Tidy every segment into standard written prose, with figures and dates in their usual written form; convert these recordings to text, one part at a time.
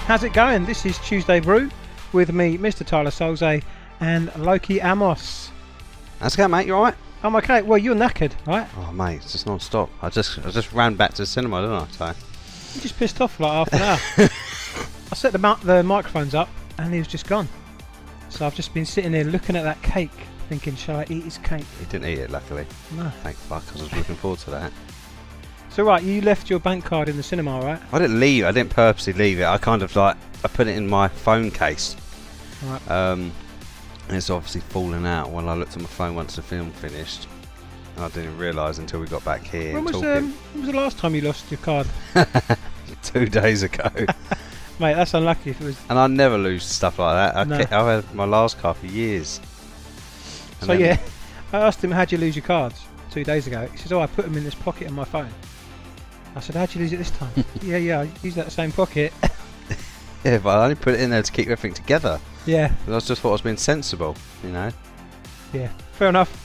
How's it going? This is Tuesday Brew with me, Mr. Tyler Solze, and Loki Amos. How's it going, mate? You alright? I'm okay. Well, you're knackered, right? Oh, mate, it's just non-stop. I just ran back to the cinema, didn't I? So. You just pissed off for like half an hour. I set the microphones up and he was just gone. So I've just been sitting here looking at that cake, thinking, shall I eat his cake? He didn't eat it, luckily. No. Thank fuck, because I was looking forward to that. So right, you left your bank card in the cinema, right? I didn't leave. I didn't purposely leave it. I kind of I put it in my phone case. Right. And it's obviously fallen out when I looked at my phone once the film finished. I didn't realise until we got back here. When was the last time you lost your card? 2 days ago. Mate, that's unlucky if it was... And I never lose stuff like that. No. I've had my last card for years. And So yeah, I asked him, how'd you lose your cards 2 days ago? He says, I put them in this pocket on my phone. I said, how'd you lose it this time? yeah, I used that same pocket. Yeah, but I only put it in there to keep everything together. Yeah. I just thought I was being sensible, you know. Yeah, fair enough.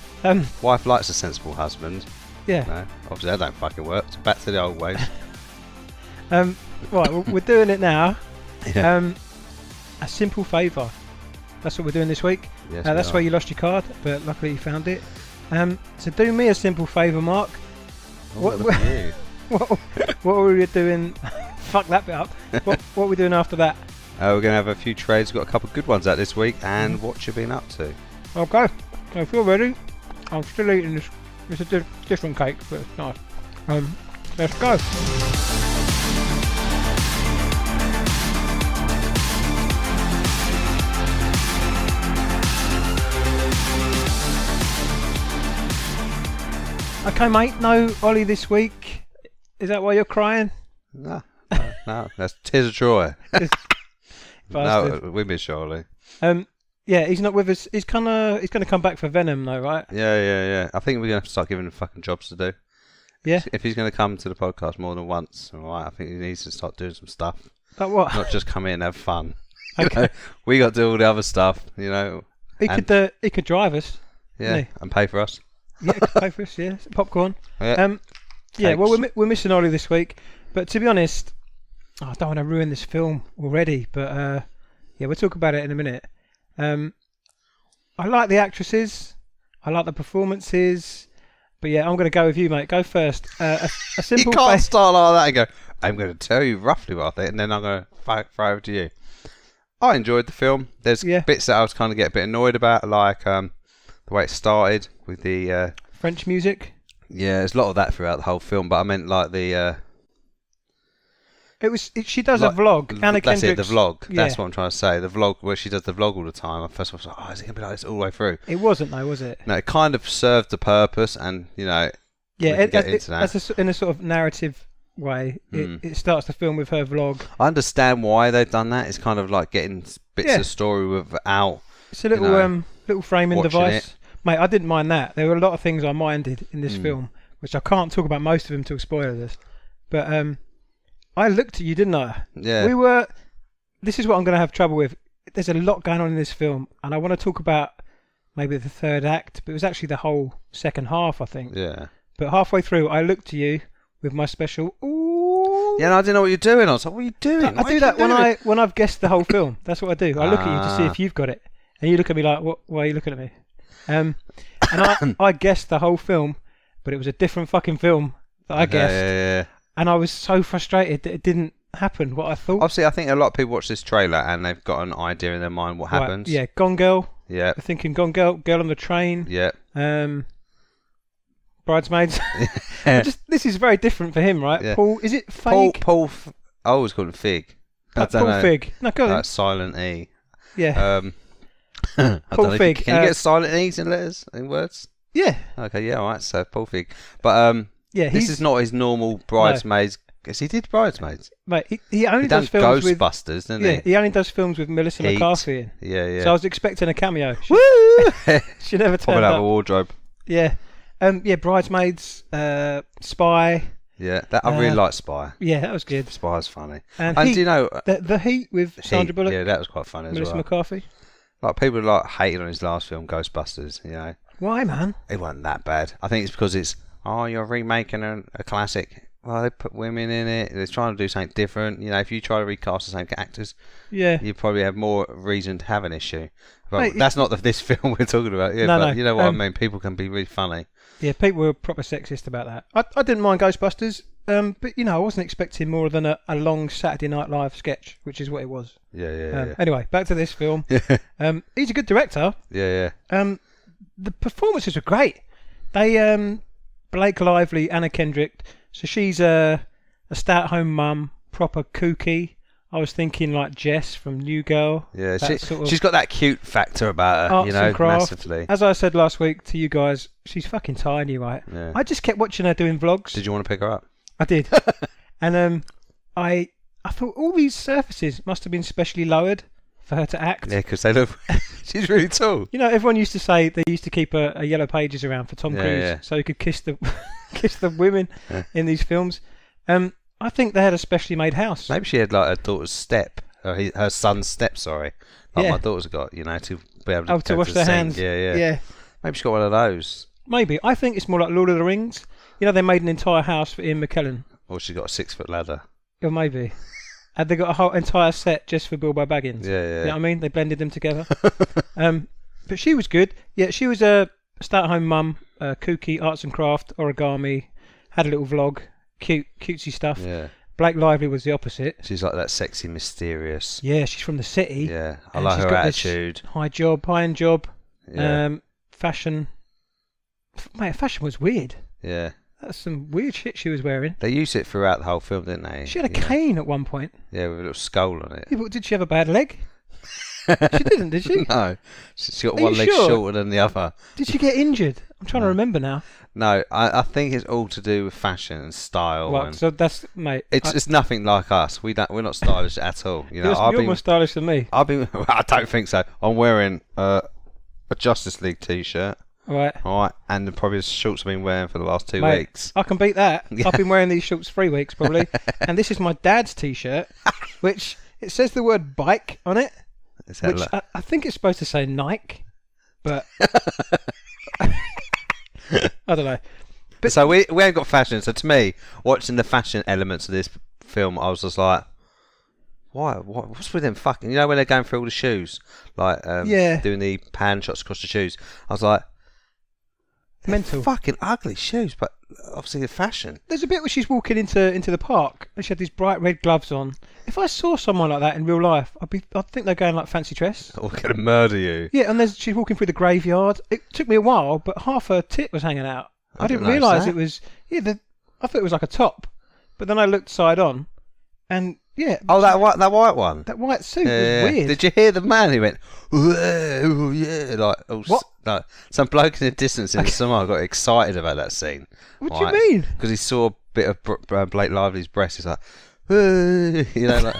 Wife likes a sensible husband. Yeah. You know? Obviously, that don't fucking work. So back to the old ways. Right, we're doing it now. Yeah. A Simple Favour. That's what we're doing this week. Yes, That's where you lost your card, but luckily you found it. So do me a simple favour, Mark. Look at you. What were we doing? Fuck that bit up. What are we doing after that? We're going to have a few trades. We've got a couple of good ones out this week. And what you been up to? Okay. So if you're ready, I'm still eating this. It's a different cake, but it's nice. Let's go. Okay, mate. No Ollie this week. Is that why you're crying? No. That's tears of joy. No, we miss Charlie. Yeah, he's not with us. He's going to come back for Venom, though, right? Yeah. I think we're going to have to start giving him fucking jobs to do. Yeah. If he's going to come to the podcast more than once, all right, I think he needs to start doing some stuff. Like what? Not just come in and have fun. Okay. You know, we got to do all the other stuff, you know. He could drive us. Yeah, and pay for us. Yeah, he could pay for us. Yeah, popcorn. Yeah. Yeah. Well, we're missing Ollie this week, but to be honest, I don't want to ruin this film already. But yeah, we'll talk about it in a minute. I like the actresses. I like the performances. But yeah, I'm going to go with you, mate. Go first. A simple. You can't start like that and go, I'm going to tell you roughly what I think, and then I'm going to throw over to you. I enjoyed the film. There's bits that I was kind of get a bit annoyed about, like the way it started with the... French music? Yeah, there's a lot of that throughout the whole film, but I meant like the... She does a vlog. Anna That's Kendrick's, it, the vlog. Yeah. That's what I'm trying to say. The vlog, where she does the vlog all the time. I first of all was like, is it going to be like this all the way through? It wasn't, though, was it? No, it kind of served the purpose, and, you know... Yeah, in a sort of narrative way. It starts the film with her vlog. I understand why they've done that. It's kind of like getting bits of story without... It's a little little framing device. It. Mate, I didn't mind that. There were a lot of things I minded in this film, which I can't talk about most of them till spoilers. But I looked at you, didn't I? Yeah. This is what I'm going to have trouble with. There's a lot going on in this film, and I want to talk about maybe the third act, but it was actually the whole second half, I think. Yeah. But halfway through, I looked to you with my special ooh. Yeah, and I didn't know what you're doing. I was like, what are you doing? I do that when I've guessed the whole film. That's what I do. I look at you to see if you've got it. And you look at me like, what? Why are you looking at me? And I guessed the whole film, but it was a different fucking film that I guessed. Yeah. And I was so frustrated that it didn't happen what I thought. Obviously, I think a lot of people watch this trailer and they've got an idea in their mind what happens. Yeah, Gone Girl. Yeah. They're thinking Gone Girl, Girl on the Train. Yeah. Bridesmaids. This is very different for him, right? Yeah. Paul, is it Fig? Paul I always call him Fig. Paul Fig. No, go on. Silent E. Yeah. Paul Fig. Can you get silent E's in letters, in words? Yeah. Okay, yeah, alright, so Paul Fig. But yeah, this is not his normal Bridesmaids. Because he did Bridesmaids. Mate, he only does films with... Ghostbusters, doesn't he? Yeah, he only does films with Melissa McCarthy in. Yeah. So I was expecting a cameo. Woo! She never turned Probably have up. a wardrobe. Yeah. Bridesmaids, Spy. Yeah, I really like Spy. Yeah, that was good. Spy's funny. And do you know... The Heat with Sandra Bullock. Yeah, that was quite funny as well. Melissa McCarthy. Like, people like hating on his last film, Ghostbusters, you know. Why, man? It wasn't that bad. I think it's because it's, you're remaking a classic. well, they put women in it. They're trying to do something different. You know, if you try to recast the same actors, yeah, you probably have more reason to have an issue. But Mate, that's not this film we're talking about. Yeah, No, but no. you know what I mean. People can be really funny. Yeah, people were proper sexist about that. I didn't mind Ghostbusters, but you know, I wasn't expecting more than a long Saturday Night Live sketch, which is what it was. Yeah. Anyway, back to this film. He's a good director. Yeah. The performances were great. They Blake Lively, Anna Kendrick. So she's a stay-at-home mum, proper kooky. I was thinking like Jess from New Girl. Yeah, she's got that cute factor about her, arts and craft. massively. As I said last week to you guys, she's fucking tiny, right? Yeah. I just kept watching her doing vlogs. Did you want to pick her up? I did. And I thought all these surfaces must have been specially lowered for her to act. Yeah, because they look... she's really tall. You know, everyone used to say they used to keep a Yellow Pages around for Tom Cruise yeah. so he could kiss the kiss the women in these films. I think they had a specially made house. Maybe she had like her daughter's step, or her son's step, sorry. Like Yeah. my daughter's got, you know, to be able to, to go wash the their sink. hands. Yeah. Maybe she's got one of those. Maybe. I think it's more like Lord of the Rings. You know, they made an entire house for Ian McKellen. Or she's got a 6-foot ladder. Or maybe. And they got a whole entire set just for Bilbo Baggins. Yeah. You know what I mean? They blended them together. But she was good. Yeah, she was a stay-at-home mum, kooky, arts and craft, origami, had a little vlog, cutesy stuff. Yeah. Blake Lively was the opposite. She's like that sexy, mysterious. Yeah, she's from the city. Yeah, I and like she's her got this attitude. high-end job. Yeah. Fashion. Mate, fashion was weird. Yeah. That's some weird shit she was wearing. They used it throughout the whole film, didn't they? She had a cane at one point. Yeah, with a little skull on it. Yeah, but did she have a bad leg? She didn't, did she? No. She's got Are one you leg sure? shorter than the other. Did she get injured? I'm trying to remember now. No, I think it's all to do with fashion and style. Right, And so that's, mate. it's nothing like us. We're not stylish at all. You know, You're more stylish than me. I don't think so. I'm wearing a Justice League t-shirt. Right. All right, and probably the shorts I've been wearing for the last 2 Mate, weeks. I can beat that. Yeah. I've been wearing these shorts 3 weeks probably. And this is my dad's t-shirt, which it says the word bike on it, which I think it's supposed to say Nike, but I don't know. But so we haven't got fashion. So to me, watching the fashion elements of this film, I was just like, why? What's with them fucking? You know when they're going through all the shoes, like doing the pan shots across the shoes. I was like, mental, fucking ugly shoes, but obviously the fashion. There's a bit where she's walking into the park and she had these bright red gloves on. If I saw someone like that in real life, I'd think they're going like fancy dress. Or gonna murder you. Yeah, and she's walking through the graveyard. It took me a while, but half her tit was hanging out. I didn't realise it was. Yeah, I thought it was like a top, but then I looked side on, and yeah. Oh, that white one. That white suit was weird. Did you hear the man? He went, "Whoa, yeah!" Like what? Like some bloke in the distance in the cinema got excited about that scene. What do you mean? Because he saw a bit of Blake Lively's breast. He's like, "Whoa," you know, like.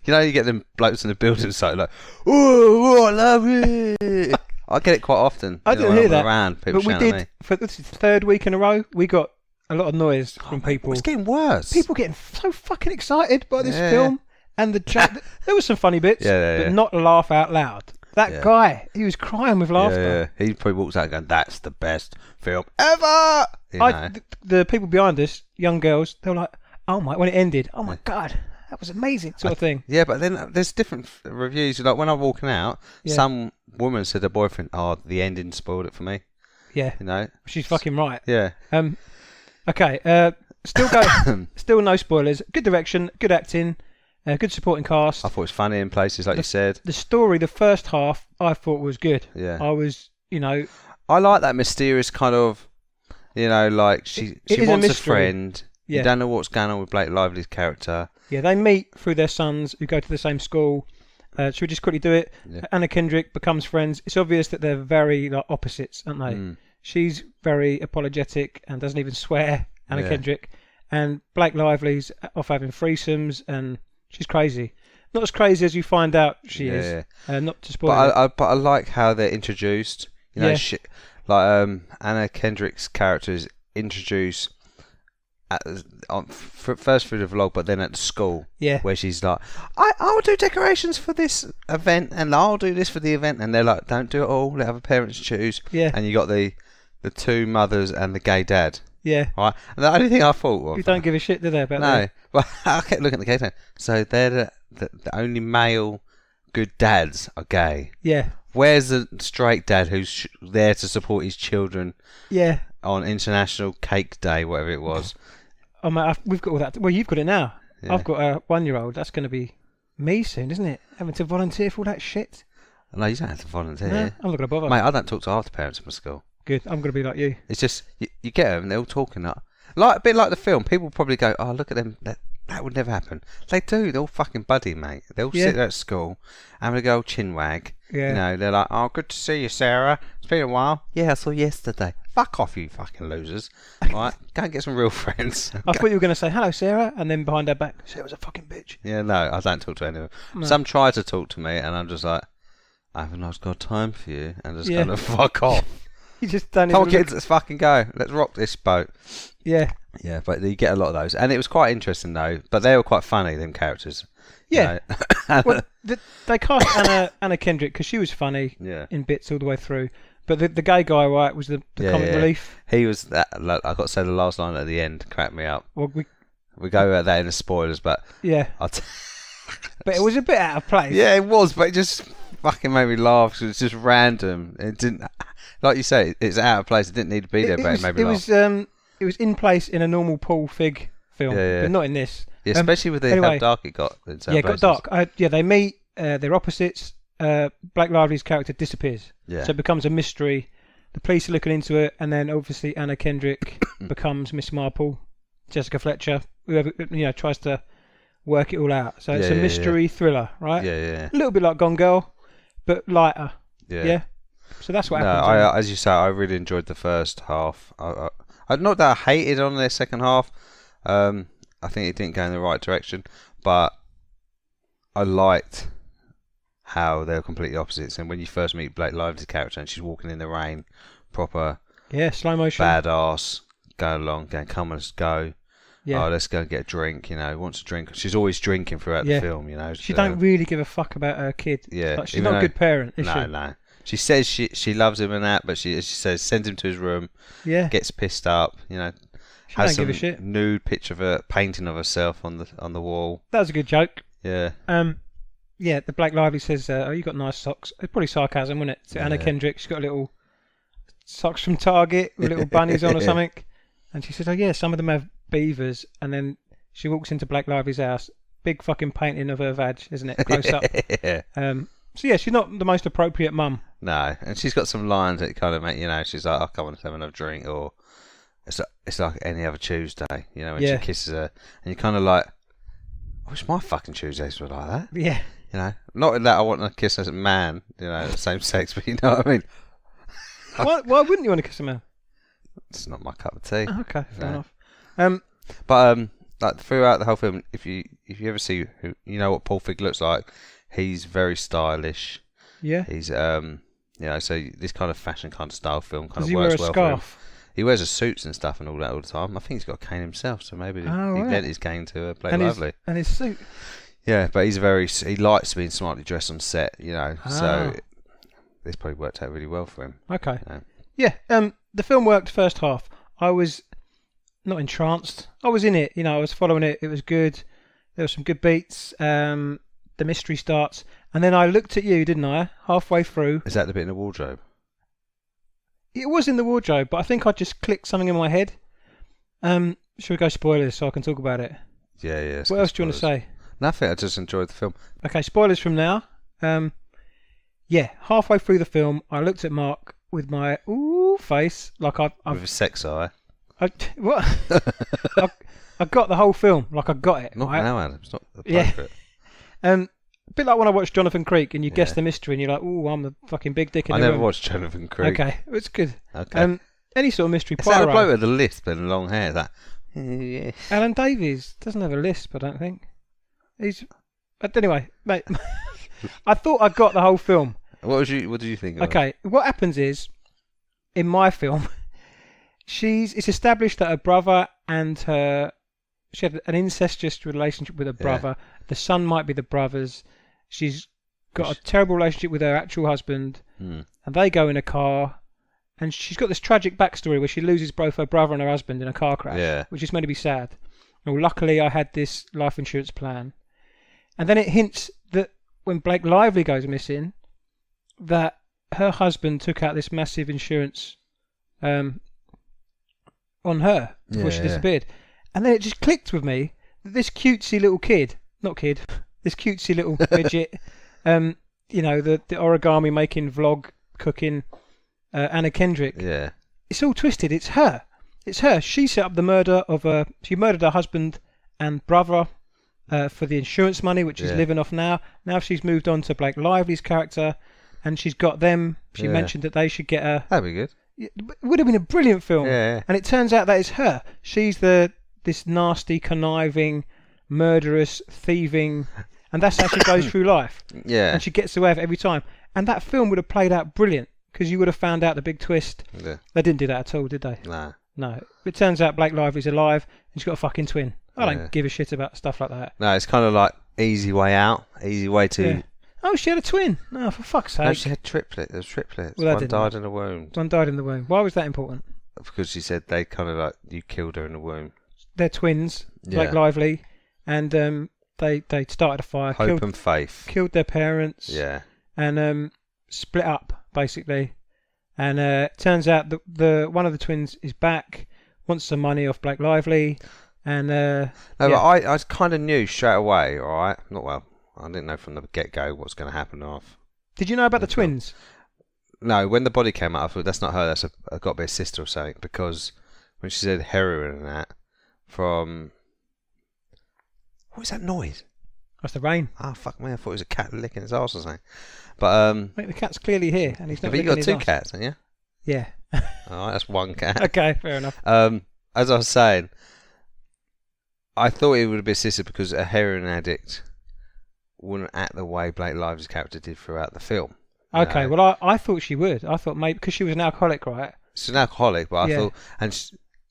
You know, you get them blokes in the building site like, "Oh, I love it." I get it quite often. I didn't hear that. Around, but we did for this is the third week in a row. We got a lot of noise from people. It's getting worse. People getting so fucking excited by this film, and there was some funny bits, but not laugh out loud. That guy, he was crying with laughter. Yeah. He probably walks out going, "That's the best film ever." The people behind us, young girls, they were like, "Oh my!" When it ended, "Oh my god." That was amazing, sort of thing. Yeah, but then there's different reviews. Like when I'm walking out, some woman said her boyfriend, "Oh, the ending spoiled it for me." Yeah, you know, she's fucking right. Yeah. Okay. Still no spoilers. Good direction, good acting, good supporting cast. I thought it was funny in places, like you said. The story, the first half, I thought was good. Yeah. I was, I like that mysterious kind of, like she wants a friend. Yeah. You don't know what's going on with Blake Lively's character. Yeah, they meet through their sons who go to the same school. Should we just quickly do it? Yeah. Anna Kendrick becomes friends. It's obvious that they're very opposites, aren't they? Mm. She's very apologetic and doesn't even swear, Anna Kendrick. And Blake Lively's off having threesomes and she's crazy. Not as crazy as you find out she is. Not to spoil it. But I like how they're introduced. Anna Kendrick's character is introduced first through the vlog, but then at the school, where she's like, I'll do decorations for this event, and I'll do this for the event, and they're like, don't do it all, let other parents choose. Yeah. And you got the two mothers and the gay dad. Yeah. Right. And the only thing I thought was... You don't give a shit, do they, about that? No. Well, I kept looking at the case now. So they're the only male good dads are gay. Yeah. Where's the straight dad who's there to support his children? Yeah. On International Cake Day, whatever it was. Oh, mate, we've got all that. Well, you've got it now. Yeah. I've got a 1-year-old. That's going to be me soon, isn't it? Having to volunteer for all that shit. No, you don't have to volunteer. No, I'm not going to bother. Mate, I don't talk to half the parents in my school. Good. I'm going to be like you. It's just, you get them, they're all talking like a bit like the film. People probably go, oh, look at them. That would never happen. They do. They're all fucking buddy, mate. They all sit there at school, having a go chin wag. Yeah. You know, they're like, oh, good to see you, Sarah. It's been a while. Yeah, I saw you yesterday. Fuck off, you fucking losers. Right? Go and get some real friends. I thought you were going to say, hello, Sarah, and then behind her back, Sarah's a fucking bitch. Yeah, no, I don't talk to anyone. No. Some try to talk to me, and I'm just like, I haven't got time for you, and just kind of fuck off. You just don't Come on, kids, let's fucking go. Let's rock this boat. Yeah. Yeah, but you get a lot of those. And it was quite interesting, though. But they were quite funny, them characters. Yeah. Well, they cast Anna Kendrick because she was funny in bits all the way through. But the gay guy, right, was the comic relief. He was that. Like, I got to say the last line at the end cracked me up. Well, we go about that in the spoilers, but yeah. But it was a bit out of place. Yeah, it was, but it just fucking made me laugh because it's just random. It didn't, like you say, it's out of place. It didn't need to be there, but it made me laugh. It was in place in a normal Paul Fig film, but not in this. Yeah, especially with how dark it got. It got dark. They meet. They're opposites. Blake Lively's character disappears. Yeah. So it becomes a mystery. The police are looking into it, and then obviously Anna Kendrick becomes Miss Marple. Jessica Fletcher, whoever tries to work it all out. So it's a mystery thriller, right? Yeah. A little bit like Gone Girl, but lighter. Yeah. So that's what happens. No, as you say, I really enjoyed the first half. I not that I hated on their second half. I think it didn't go in the right direction, but I liked how they were completely opposites. And when you first meet Blake Lively's character and she's walking in the rain, proper slow motion, badass, going along, going, come, let's go. Yeah. Oh, let's go and get a drink. Wants a drink. She's always drinking throughout the film. She don't really give a fuck about her kid. Yeah, like, she's not a good parent, is she? No. She says she loves him and that, but she says sends him to his room. Yeah. Gets pissed up. She has don't give a shit. Nude picture of a painting of herself on the wall. That was a good joke. Yeah. The Blake Lively says, "Oh, you got nice socks." It's probably sarcasm, wasn't it? So Anna Kendrick, she's got a little socks from Target with little bunnies on or something, and she says, "Oh yeah, some of them have beavers." And then she walks into Blake Lively's house, big fucking painting of her vag, isn't it? Close up. Yeah. So she's not the most appropriate mum. No, and she's got some lines that kind of make she's like, "Oh, come on, let's have another drink," or it's like any other Tuesday, when she kisses her, and you're kind of like, I wish my fucking Tuesdays were like that. Yeah. Not in that I want to kiss a man, the same sex, but you know what I mean. Why wouldn't you want to kiss a man? It's not my cup of tea. Oh, okay, fair enough. But like throughout the whole film, if you ever see what Paul Fig looks like, he's very stylish. Yeah. He's so this kind of fashion kind of style film kind of works well for him. He wears his suits and stuff and all that all the time. I think he's got a cane himself, so maybe he lent his cane to Blake Lively. And his suit. Yeah, but he likes being smartly dressed on set, so this probably worked out really well for him. Okay. The film worked first half. I was not entranced. I was in it, I was following it. It was good. There were some good beats. The mystery starts. And then I looked at you, didn't I? Halfway through. Is that the bit in the wardrobe? It was in the wardrobe, but I think I just clicked something in my head. Should we go spoilers so I can talk about it? Yeah. What else do you want to say? Nothing, I just enjoyed the film. Okay, spoilers from now. Halfway through the film, I looked at Mark with my face, like I've with a sex eye. What? I got the whole film, like I got it. Not now, Adam. It's not appropriate. A bit like when I watched Jonathan Creek and you guess the mystery and you're like, I'm the fucking big dick in the room. I never watched Jonathan Creek. Okay, it's good. Okay. Any sort of mystery. Is that a bloke with a lisp and long hair? Alan Davies doesn't have a lisp, I don't think. Anyway, mate. I thought I got the whole film. What did you think of it? Okay, what happens is, in my film, it's established that her brother and she had an incestuous relationship with her brother. The son might be the brother's. She's got a terrible relationship with her actual husband, and they go in a car, and she's got this tragic backstory where she loses both her brother and her husband in a car crash, which is meant to be sad. Well, luckily I had this life insurance plan. And then it hints that when Blake Lively goes missing, that her husband took out this massive insurance on her before she disappeared. And then it just clicked with me that this cutesy little this cutesy little midget, you know, the origami making vlog cooking Anna Kendrick. Yeah. It's all twisted. It's her. It's her. She set up the murder of she murdered her husband and brother for the insurance money, which she's living off now. Now she's moved on to Blake Lively's character, and she's got them. She mentioned that they should get a... That'd be good. It would have been a brilliant film. Yeah. And it turns out that it's her. She's this nasty, conniving, murderous, thieving... And that's how she goes through life. Yeah. And she gets away with it every time. And that film would have played out brilliant, because you would have found out the big twist. Yeah. They didn't do that at all, did they? No. It turns out Blake Lively's alive, and she's got a fucking twin. I don't give a shit about stuff like that. No, it's kind of like easy way out, easy way to... Yeah. Oh, she had a twin. Oh, for fuck's sake. No, she had triplets. There was triplets. Well, one died in the womb. One died in the womb. Why was that important? Because she said they kind of like, you killed her in the womb. They're twins, Blake Lively, and they started a fire. Hope and faith. Killed their parents. Yeah. And split up, basically. And it turns out that the one of the twins is back, wants some money off Blake Lively, and... but I kind of knew straight away, alright? Not well. I didn't know from the get-go what's going to happen off. Did you know about the twins? No, when the body came out, I thought, that's not her, that's got to be a sister or something, because when she said heroin and that, from... What was that noise? That's the rain. Oh, fuck me, I thought it was a cat licking his arse or something. But, mate, the cat's clearly here, and he's not licking his arse. But you got two cats, haven't you? Yeah. Alright, that's one cat. Okay, fair enough. As I was saying, I thought it would be a sister because a heroin addict wouldn't act the way Blake Lively's character did throughout the film. Okay, well, I thought she would. I thought maybe because she was an alcoholic, right? She's an alcoholic, but I thought,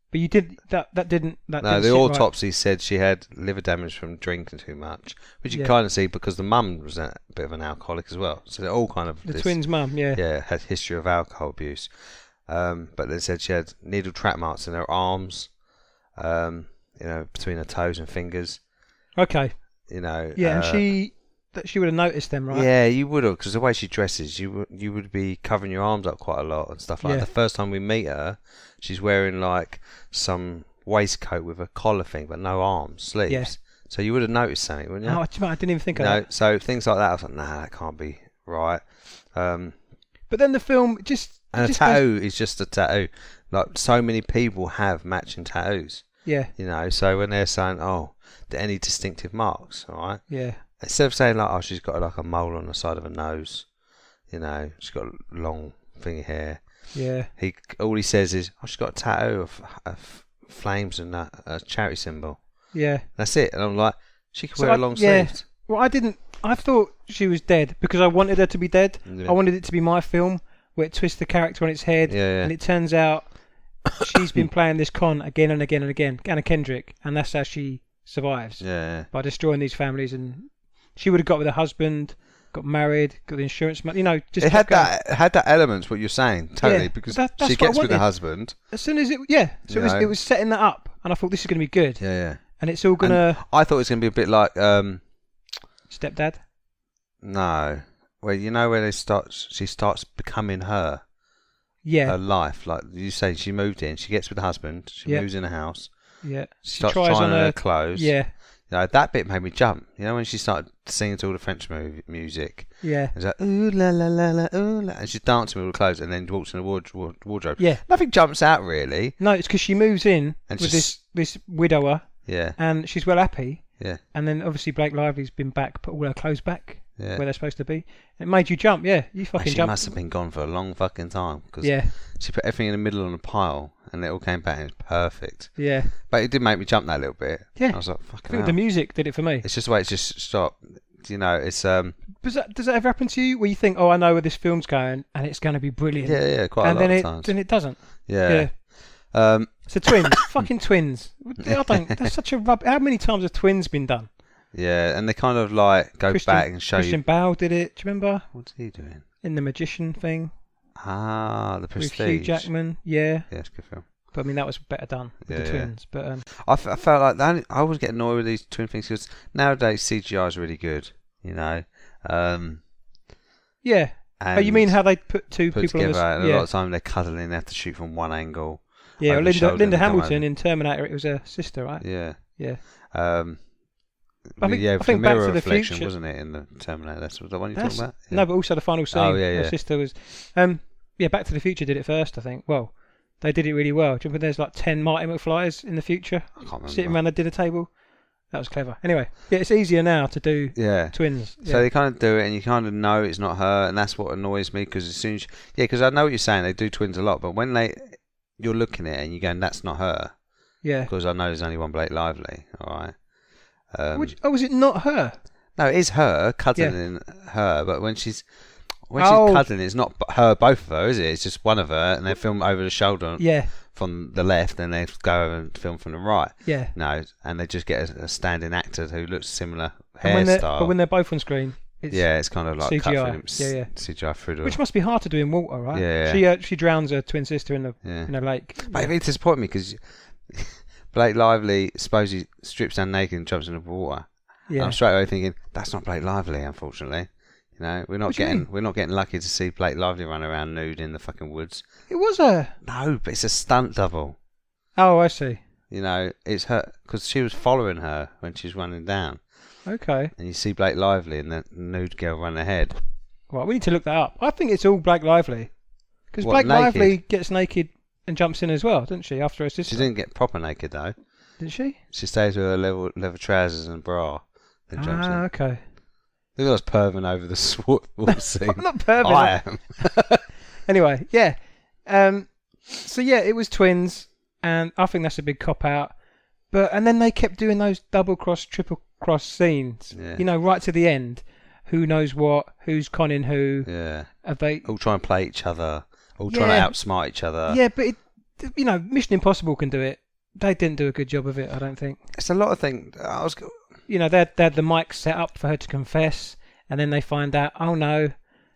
but you did that didn't. No, the autopsy said she had liver damage from drinking too much, which you kind of see because the mum was a bit of an alcoholic as well. So they're all kind of the twins' mum, had history of alcohol abuse. But they said she had needle track marks in her arms, between her toes and fingers. Okay. And she would have noticed them, right? Yeah, you would have, because the way she dresses, you would be covering your arms up quite a lot and stuff like that. The first time we meet her, she's wearing like some waistcoat with a collar thing, but no arms, sleeves. Yeah. So you would have noticed something, wouldn't you? Oh, I didn't even think of that. So things like that, I was like, nah, that can't be right. But then the film just... And a tattoo is just a tattoo. Like, so many people have matching tattoos. Yeah. So when they're saying, any distinctive marks, all right? Yeah. Instead of saying like, she's got like a mole on the side of her nose, she's got long thingy hair. Yeah. All he says is, she's got a tattoo of flames and a charity symbol. Yeah. That's it. And I'm like, she could wear a long sleeves. Well, I thought she was dead because I wanted her to be dead. Yeah. I wanted it to be my film where it twists the character on its head. Yeah. And it turns out she's been playing this con again and again and again. Anna Kendrick. And that's how she survives. Yeah. By destroying these families. And she would have got with her husband, got married, got the insurance money. Just it had that element. What you're saying, totally, because that's she gets with her husband. As soon as it was setting that up, and I thought this is going to be good. Yeah. And it's all gonna. I thought it was going to be a bit like Stepdad. No, well, where she starts becoming her. Yeah. Her life, like you say, she moved in. She gets with the husband. She moves in a house. Yeah. She starts trying on her clothes. Yeah. That bit made me jump. When she started singing to all the French music. Yeah. It's like, ooh la la la la, ooh la. And she's dancing with all the clothes and then walks in the wardrobe. Yeah. Nothing jumps out, really. No, it's because she moves in with this widower. Yeah. And she's well happy. Yeah. And then obviously Blake Lively's been back, put all her clothes back where they're supposed to be. It made you jump, you fucking jumped. She must have been gone for a long fucking time. Cause she put everything in the middle on a pile and it all came back and it's perfect. Yeah. But it did make me jump that little bit. Yeah. I was like, fucking I think the music did it for me. It's just the way it just stopped. It's... Does that ever happen to you where you think, I know where this film's going and it's going to be brilliant? Yeah, quite a lot of times. And it doesn't. Yeah. So twins, fucking twins. That's such a rub. How many times have twins been done? Yeah, and they kind of like go back and show Christian Bale did it. Do you remember? What's he doing? In the magician thing. Ah, The with Hugh Prestige. Jackman. Yeah. Yeah, it's a good film. But I mean, that was better done with the twins. But I felt like I always get annoyed with these twin things because nowadays CGI is really good, you know. Yeah. Oh, you mean how they put people together? on And a lot of time they're cuddling. They have to shoot from one angle. Yeah, Linda Hamilton in Terminator. It was her sister, right? Yeah. Yeah. I think Back mirror to the reflection, Future, wasn't it, in the Terminator? That's the one you're talking about. Yeah. No, but also the final scene. Oh yeah, yeah. Her sister was. Back to the Future did it first, I think. Well, they did it really well. Do you remember there's like 10 Marty McFlys in the future I can't remember. sitting around the dinner table? That was clever. Anyway, yeah, it's easier now to do twins. So they kind of do it, and you kind of know it's not her, and that's what annoys me. Because as soon as because I know what you're saying, they do twins a lot, but when you're looking at it and you're going, that's not her. Yeah. Because I know there's only one Blake Lively. All right. Was it not her? No, it is her cuddling her, but when she's cuddling, it's not her, both of her, is it? It's just one of her, and they film over the shoulder from the left, and they go over and film from the right. Yeah. No, and they just get a standing actor who looks similar hairstyle. But when they're both on screen, it's kind of like CGI. CGI through the... Which must be hard to do in water, right? Yeah. She drowns her twin sister in a lake. But it really disappointed me because Blake Lively supposedly strips down naked and jumps into the water. Yeah. I'm straight away thinking that's not Blake Lively, unfortunately. You know, we're not getting lucky to see Blake Lively run around nude in the fucking woods. It was her. No, but it's a stunt double. Oh, I see. You know, it's her because she was following her when she was running down. Okay. And you see Blake Lively and the nude girl run ahead. Right, we need to look that up. I think it's all Blake Lively because Blake Lively gets naked and jumps in as well, doesn't she? After her sister. She didn't get proper naked though. Did she? She stays with her leather trousers and bra. Then jumps in. Okay. Look at us perving over the water scene. I'm not perving. I am. Anyway, yeah. So yeah, it was twins, and I think that's a big cop out. And then they kept doing those double cross, triple cross scenes. Yeah. You know, right to the end. Who knows what? Who's conning who? Yeah. Have they all trying to play each other? All trying to outsmite each other? Yeah, but Mission Impossible can do it. They didn't do a good job of it, I don't think. It's a lot of things. They had the mics set up for her to confess, and then they find out, oh no,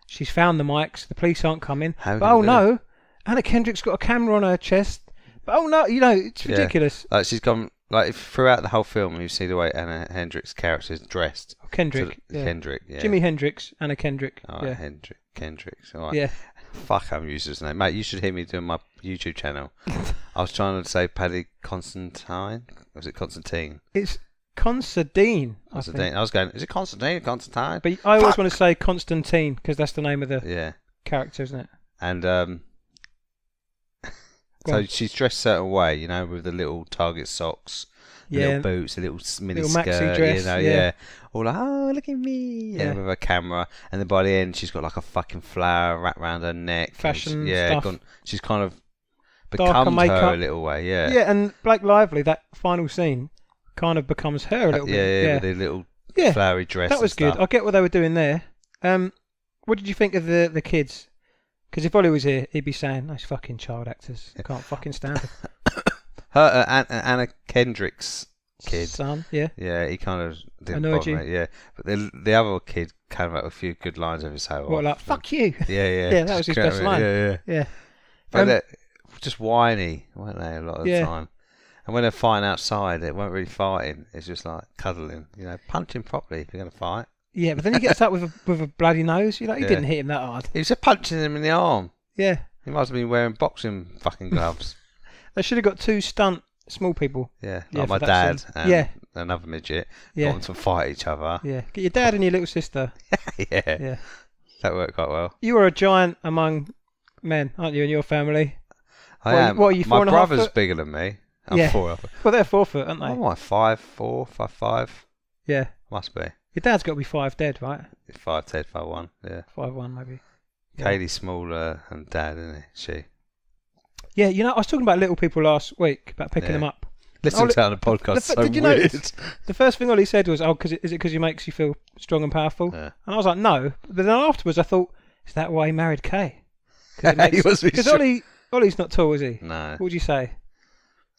she's found the mics, the police aren't coming. No, Anna Kendrick's got a camera on her chest. But oh no, it's ridiculous. Like she's gone, like throughout the whole film, you see the way Anna Kendrick's character is dressed. Kendrick. Kendrick, yeah. Jimi Hendrix, Anna Kendrick. Oh, yeah. Kendricks, all right. Yeah. Fuck, I'm used to his name. Mate, you should hear me doing my YouTube channel. I was trying to say Paddy Constantine. Or was it Constantine? It's Considine. Constantine. I was going, is it Constantine? Constantine? But I always want to say Constantine because that's the name of the character, isn't it? And so she's dressed a certain way, with the little Target socks, the little boots, the little mini skirt, maxi dress, all like, oh, look at me, with her camera, and then by the end she's got like a fucking flower wrapped around her neck, fashion stuff. She's kind of become her a little way, yeah, and Blake Lively, that final scene kind of becomes her a little bit, with the little flowery dress. That was good. I get what they were doing there. What did you think of the kids? Because if Ollie was here, he'd be saying, those fucking child actors. I can't fucking stand them. Her, Anna Kendrick's kid. Son, yeah. Yeah, he kind of didn't annoyed bother you. Me, yeah. But the other kid came up with a few good lines every so often. What, like, fuck you? Yeah. Yeah, that was his best line. Yeah. But they're just whiny, weren't they, a lot of the time? And when they're fighting outside, they weren't really fighting. It's just like cuddling, punch him properly if you're going to fight. Yeah, but then he gets up with a bloody nose. He didn't hit him that hard. He was just punching him in the arm. Yeah. He must have been wearing boxing fucking gloves. They should have got two stunt small people. Yeah, like my dad and another midget. Got them to fight each other. Yeah, get your dad and your little sister. Yeah. That worked quite well. You are a giant among men, aren't you, in your family? I am. What are you, 4.5 My brother's foot? bigger than me. I'm 4 foot. Well, they're 4 foot, aren't they? I'm like 5'4", 5'5". Yeah. Must be. Your dad's got to be 5 dead, right? 5'10", 5'1", yeah. 5'1", maybe. Kaylee's smaller than Dad, isn't she? Yeah, I was talking about little people last week, about picking them up. Listen to the podcast, so did you weird. Notice, the first thing Ollie said was, is it because he makes you feel strong and powerful? Yeah. And I was like, no. But then afterwards I thought, is that why he married Kay? Because Ollie's not tall, is he? No. What would you say?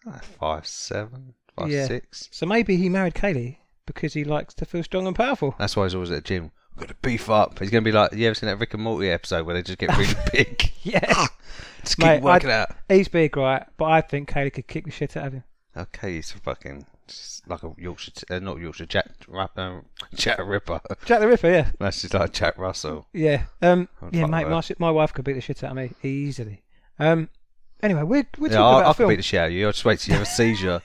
5'7", 5'6". So maybe he married Kaylee because he likes to feel strong and powerful. That's why he's always at the gym. I've got to beef up. He's going to be like, you ever seen that Rick and Morty episode where they just get really big? Yeah. Just keep working out. He's big, right? But I think Kaylee could kick the shit out of him. Okay, he's fucking just like a Yorkshire, not Yorkshire, Jack the Ripper. Jack the Ripper, yeah. That's just like Jack Russell. Yeah. Yeah, mate, my wife could beat the shit out of me easily. Anyway, we're talking about I a film. could beat the shit out of you. I'll just wait till you have a seizure.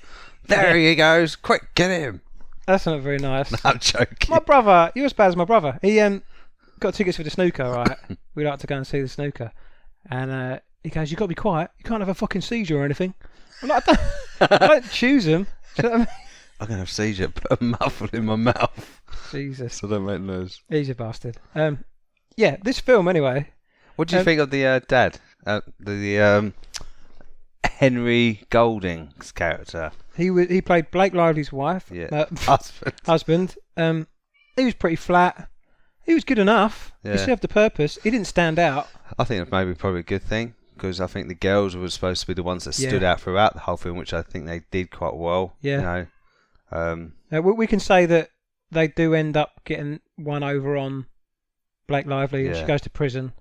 There he goes. Quick, get him. That's not very nice. No, I'm joking. My brother, you're as bad as my brother. He got tickets for the snooker, right? We like to go and see the snooker. And he goes, "You got to be quiet. You can't have a fucking seizure or anything." I'm like, I don't choose them. Do you know what I mean? I'm going to have a seizure. Put a muffle in my mouth. Jesus. So I don't make noise. He's a bastard. Yeah, this film anyway. What do you think of the dad? The Henry Golding's character. He played Blake Lively's wife. Yeah. Husband. He was pretty flat. He was good enough. Yeah. He served the purpose. He didn't stand out. I think it's maybe probably a good thing, because I think the girls were supposed to be the ones that stood out throughout the whole film, which I think they did quite well. Yeah. You know. We can say that they do end up getting one over on Blake Lively. She goes to prison.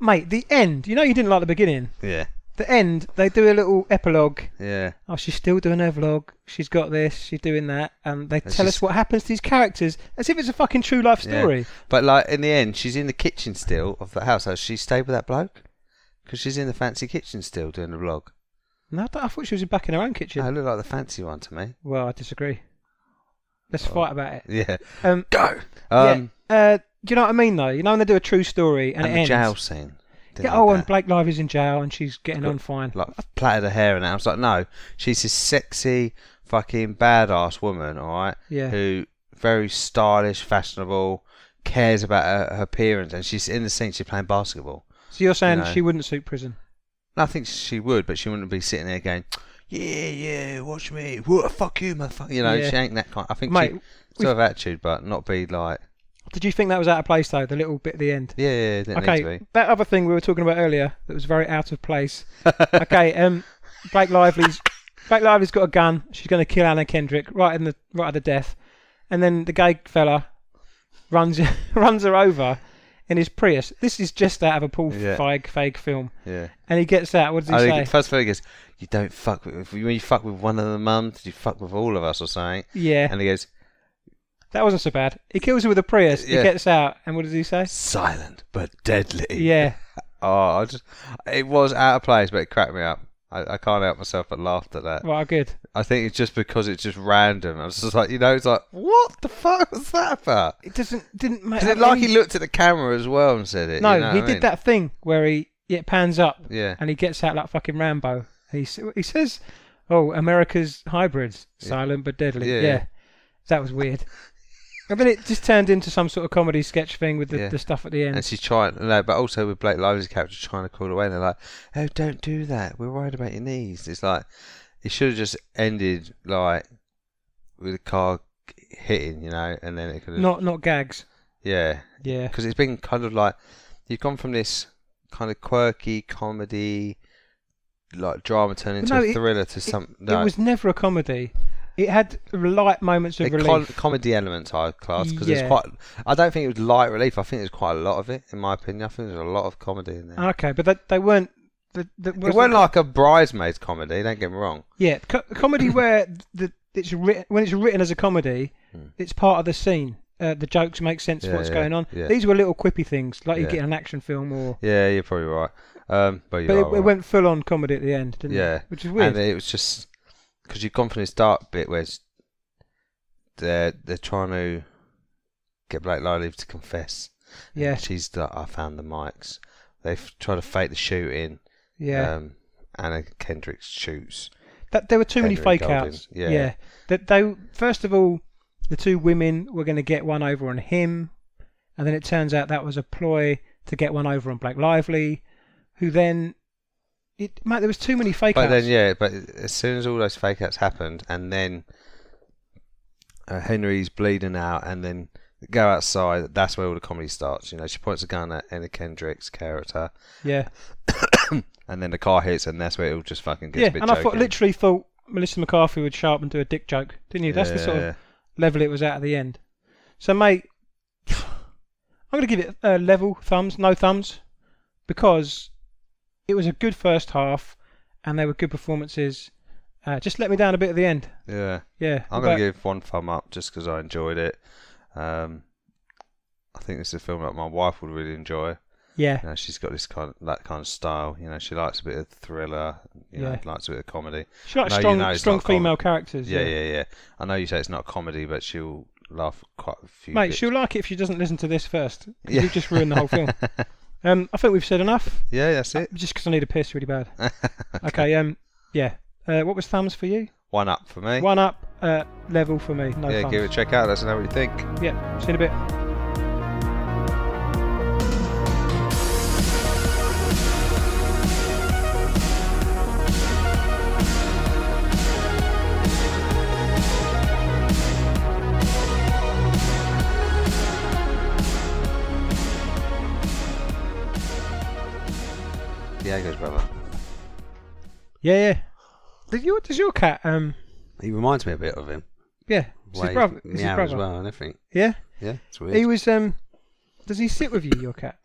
Mate, the end. You know you didn't like the beginning. Yeah. The end, they do a little epilogue. Yeah. Oh, she's still doing her vlog. She's got this. She's doing that, and they tell us what happens to these characters as if it's a fucking true life story. Yeah. But like in the end, she's in the kitchen still of the house. Has she stayed with that bloke? Because she's in the fancy kitchen still doing the vlog. No, I thought she was back in her own kitchen. No, it looked like the fancy one to me. Well, I disagree. Let's fight about it. Yeah. Go. Do you know what I mean though? You know when they do a true story and it ends. The jail scene. And Blake Lively's in jail and she's getting on fine. Like plaited her hair and that. I was like, no, she's this sexy, fucking badass woman, alright? Yeah. Who very stylish, fashionable, cares about her appearance, and she's in the scene. She's playing basketball. So you're saying she wouldn't suit prison? No, I think she would, but she wouldn't be sitting there going, yeah, watch me, what, fuck you, motherfucker. You know, she ain't that kind. I think she sort of attitude, but not be like. Did you think that was out of place though? The little bit at the end. Yeah, it didn't need to be. That other thing we were talking about earlier that was very out of place. Okay, Blake Lively's got a gun. She's going to kill Anna Kendrick right at the death, and then the gay fella runs her over in his Prius. This is just out of a Paul Feig film. Yeah. And he gets out. What does he say? First of all, he goes, "You don't fuck with when you fuck with one of the mums. You fuck with all of us or something." Yeah. And he goes. That wasn't so bad. He kills her with a Prius. He gets out, and what does he say? Silent but deadly. Yeah. It was out of place, but it cracked me up. I can't help myself but laughed at that. Right, good. I think it's just because it's just random. I was just like, it's like, what the fuck was that about? It didn't make. Because he looked at the camera as well and said it. No, he did that thing where it pans up. Yeah. And he gets out like fucking Rambo. He says, "Oh, America's hybrids, silent but deadly." Yeah. That was weird. And then it just turned into some sort of comedy sketch thing with the stuff at the end. And she's trying, but also with Blake Lively's character trying to call away. And they're like, "Oh, don't do that. We're worried about your knees." It's like it should have just ended like with a car hitting, and then it could have not gags. Yeah. Because it's been kind of like you've gone from this kind of quirky comedy, like drama, turning into a thriller to something. It was never a comedy. It had light moments of relief. Comedy elements, I class, because it's quite. I don't think it was light relief. I think there's quite a lot of it, in my opinion. I think there's a lot of comedy in there. Okay, but they weren't. It weren't like a bridesmaids comedy. Don't get me wrong. Yeah, comedy where it's written as a comedy, it's part of the scene. The jokes make sense of what's going on. Yeah. These were little quippy things, like you get in an action film or. Yeah, you're probably right. But it went full on comedy at the end, didn't it? Which is weird. And it was just. Because you've gone from this dark bit where they're trying to get Blake Lively to confess. Yeah. She's like, I found the mics. They've tried to fake the shooting. Yeah. Anna Kendrick shoots. There were too many fake outs. Yeah. That they first of all, the two women were going to get one over on him, and then it turns out that was a ploy to get one over on Blake Lively, who then. Mate, there was too many fake outs. But as soon as all those fake outs happened, and then Henry's bleeding out, and then go outside, that's where all the comedy starts. She points a gun at Anna Kendrick's character. Yeah. And then the car hits, and that's where it all just fucking gets a bit joking. I literally thought Melissa McCarthy would show up and do a dick joke, didn't you? That's the sort of level it was at the end. So, mate, I'm going to give it level thumbs, no thumbs, because it was a good first half and there were good performances. Just let me down a bit at the end. Yeah. Yeah. I'm going to give 1 thumb up just because I enjoyed it. I think this is a film that my wife would really enjoy. Yeah. You know, she's got that kind of style. You know, she likes a bit of thriller. You know, likes a bit of comedy. She likes strong female characters. Yeah. I know you say it's not a comedy, but she'll laugh quite a few. Mate, bits. she'll like it if she doesn't listen to this first. Yeah. You've just ruined the whole film. I think we've said enough. Yeah, that's it. Just because I need a piss really bad. Okay. Yeah. What was thumbs for you? 1 up for me. 1 up. Level for me. No thumbs. Give it a check out. Let us know what you think. Yeah. See you in a bit. Diego's brother. Yeah. Does your cat? He reminds me a bit of him. Yeah. It's his brother. As well, and everything. Yeah. Yeah, it's weird. He was. Does he sit with you, your cat?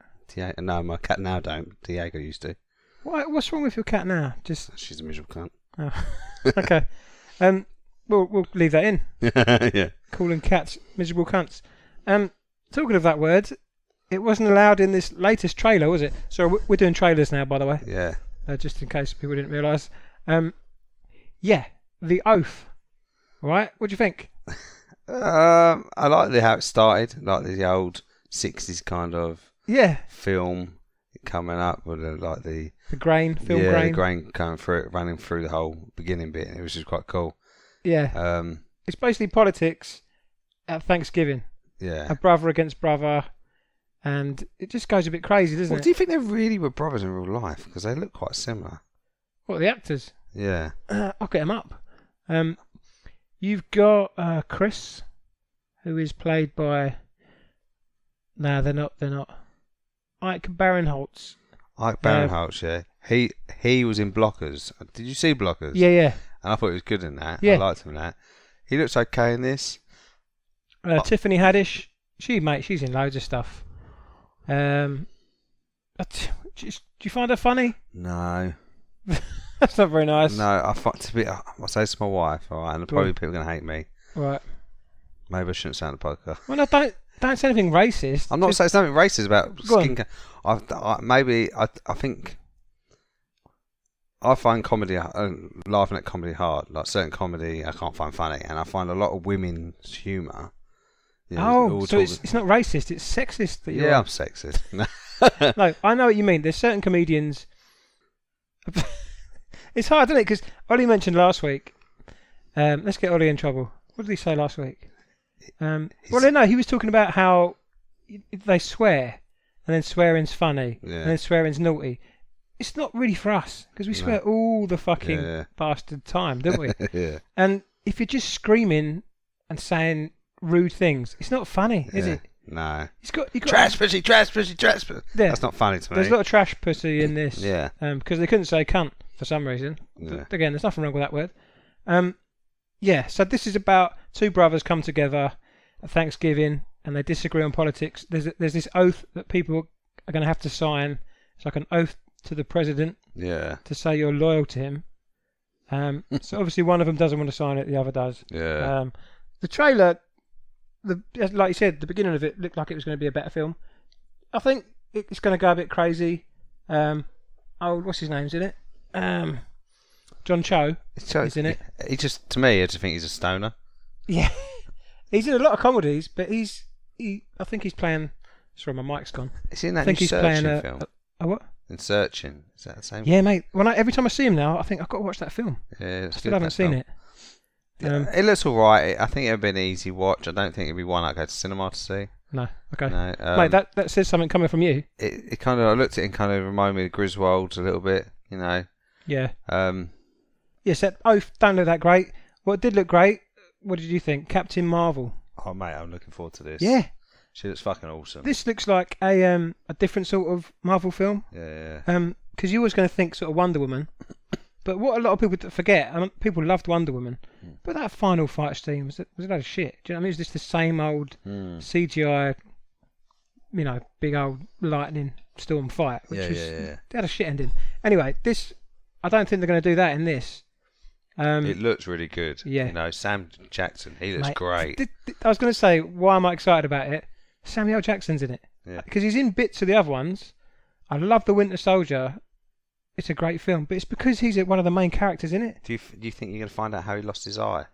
No, my cat now don't. Diego used to. What's wrong with your cat now? She's a miserable cunt. Oh. Okay. We'll leave that in. Yeah. Calling cats miserable cunts. Talking of that word, it wasn't allowed in this latest trailer, was it? So we're doing trailers now, by the way. Yeah. Just in case people didn't realise. Yeah, The Oath. Right? What do you think? I like how it started, like the old 60s kind of film coming up with the grain, film grain. Yeah, the grain coming through it, running through the whole beginning bit, which is quite cool. Yeah. It's basically politics at Thanksgiving. Yeah. A brother against brother. And it just goes a bit crazy, doesn't it? Do you think they really were brothers in real life? Because they look quite similar. What, the actors? Yeah. I'll get them up. You've got Chris, who is played by... No, they're not. Ike Barinholtz. Ike Barinholtz, yeah. He was in Blockers. Did you see Blockers? Yeah. And I thought he was good in that. Yeah. I liked him in that. He looks okay in this. Tiffany Haddish. She's in loads of stuff. Do you find her funny? No. That's not very nice. No, I say to my wife, alright, and probably people are going to hate me. Right. Maybe I shouldn't say on the podcast. Well, no, don't say anything racist. I'm not saying something racist about skin care. I think I find comedy, laughing at comedy hard. Like certain comedy I can't find funny, and I find a lot of women's humour. So it's not racist, it's sexist that you're I'm sexist. No, I know what you mean. There's certain comedians... It's hard, isn't it? Because Ollie mentioned last week... let's get Ollie in trouble. What did he say last week? He was talking about how they swear, and then swearing's funny, and then swearing's naughty. It's not really for us, because we swear all the fucking bastard time, don't we? Yeah. And if you're just screaming and saying rude things, it's not funny, is it? No. You got trash pussy. Yeah. That's not funny to me. There's a lot of trash pussy in this. Yeah. Because they couldn't say cunt for some reason. Yeah. But again, there's nothing wrong with that word. So this is about two brothers come together at Thanksgiving and they disagree on politics. There's this oath that people are going to have to sign. It's like an oath to the president. Yeah. To say you're loyal to him. So obviously one of them doesn't want to sign it, the other does. Yeah. The trailer... like you said, the beginning of it looked like it was going to be a better film. I think it's going to go a bit crazy. What's his name's in it? John Cho is in it. He just, to me, I just think he's a stoner. Yeah, he's in a lot of comedies, but I think he's playing. Sorry, my mic's gone. Is he in that new Searching film? A what? In Searching, is that the same? Yeah, mate. Every time I see him now, I think I've got to watch that film. Yeah, I still haven't seen it. It looks alright. I think it would be an easy watch. I don't think it'd be one I'd go to cinema to see. No, okay. No, mate, that says something coming from you. It kind of, I looked at it and kind of reminded me of Griswold a little bit, you know. Yeah. Yes, that oath don't look that great. What did look great? What did you think? Captain Marvel. Oh mate, I'm looking forward to this. Yeah. She looks fucking awesome. This looks like a different sort of Marvel film. Yeah. Because you always going to think sort of Wonder Woman. But what a lot of people forget, people loved Wonder Woman, but that final fight scene was a load of shit. Do you know what I mean? It was just the same old CGI big old lightning storm fight, which they had a shit ending. Anyway, this, I don't think they're going to do that in this. It looks really good. Yeah. Sam Jackson, he looks great. I was going to say, why am I excited about it? Samuel L. Jackson's in it. Yeah. Because he's in bits of the other ones. I love The Winter Soldier. It's a great film, but it's because he's one of the main characters in it. Do you think you're going to find out how he lost his eye?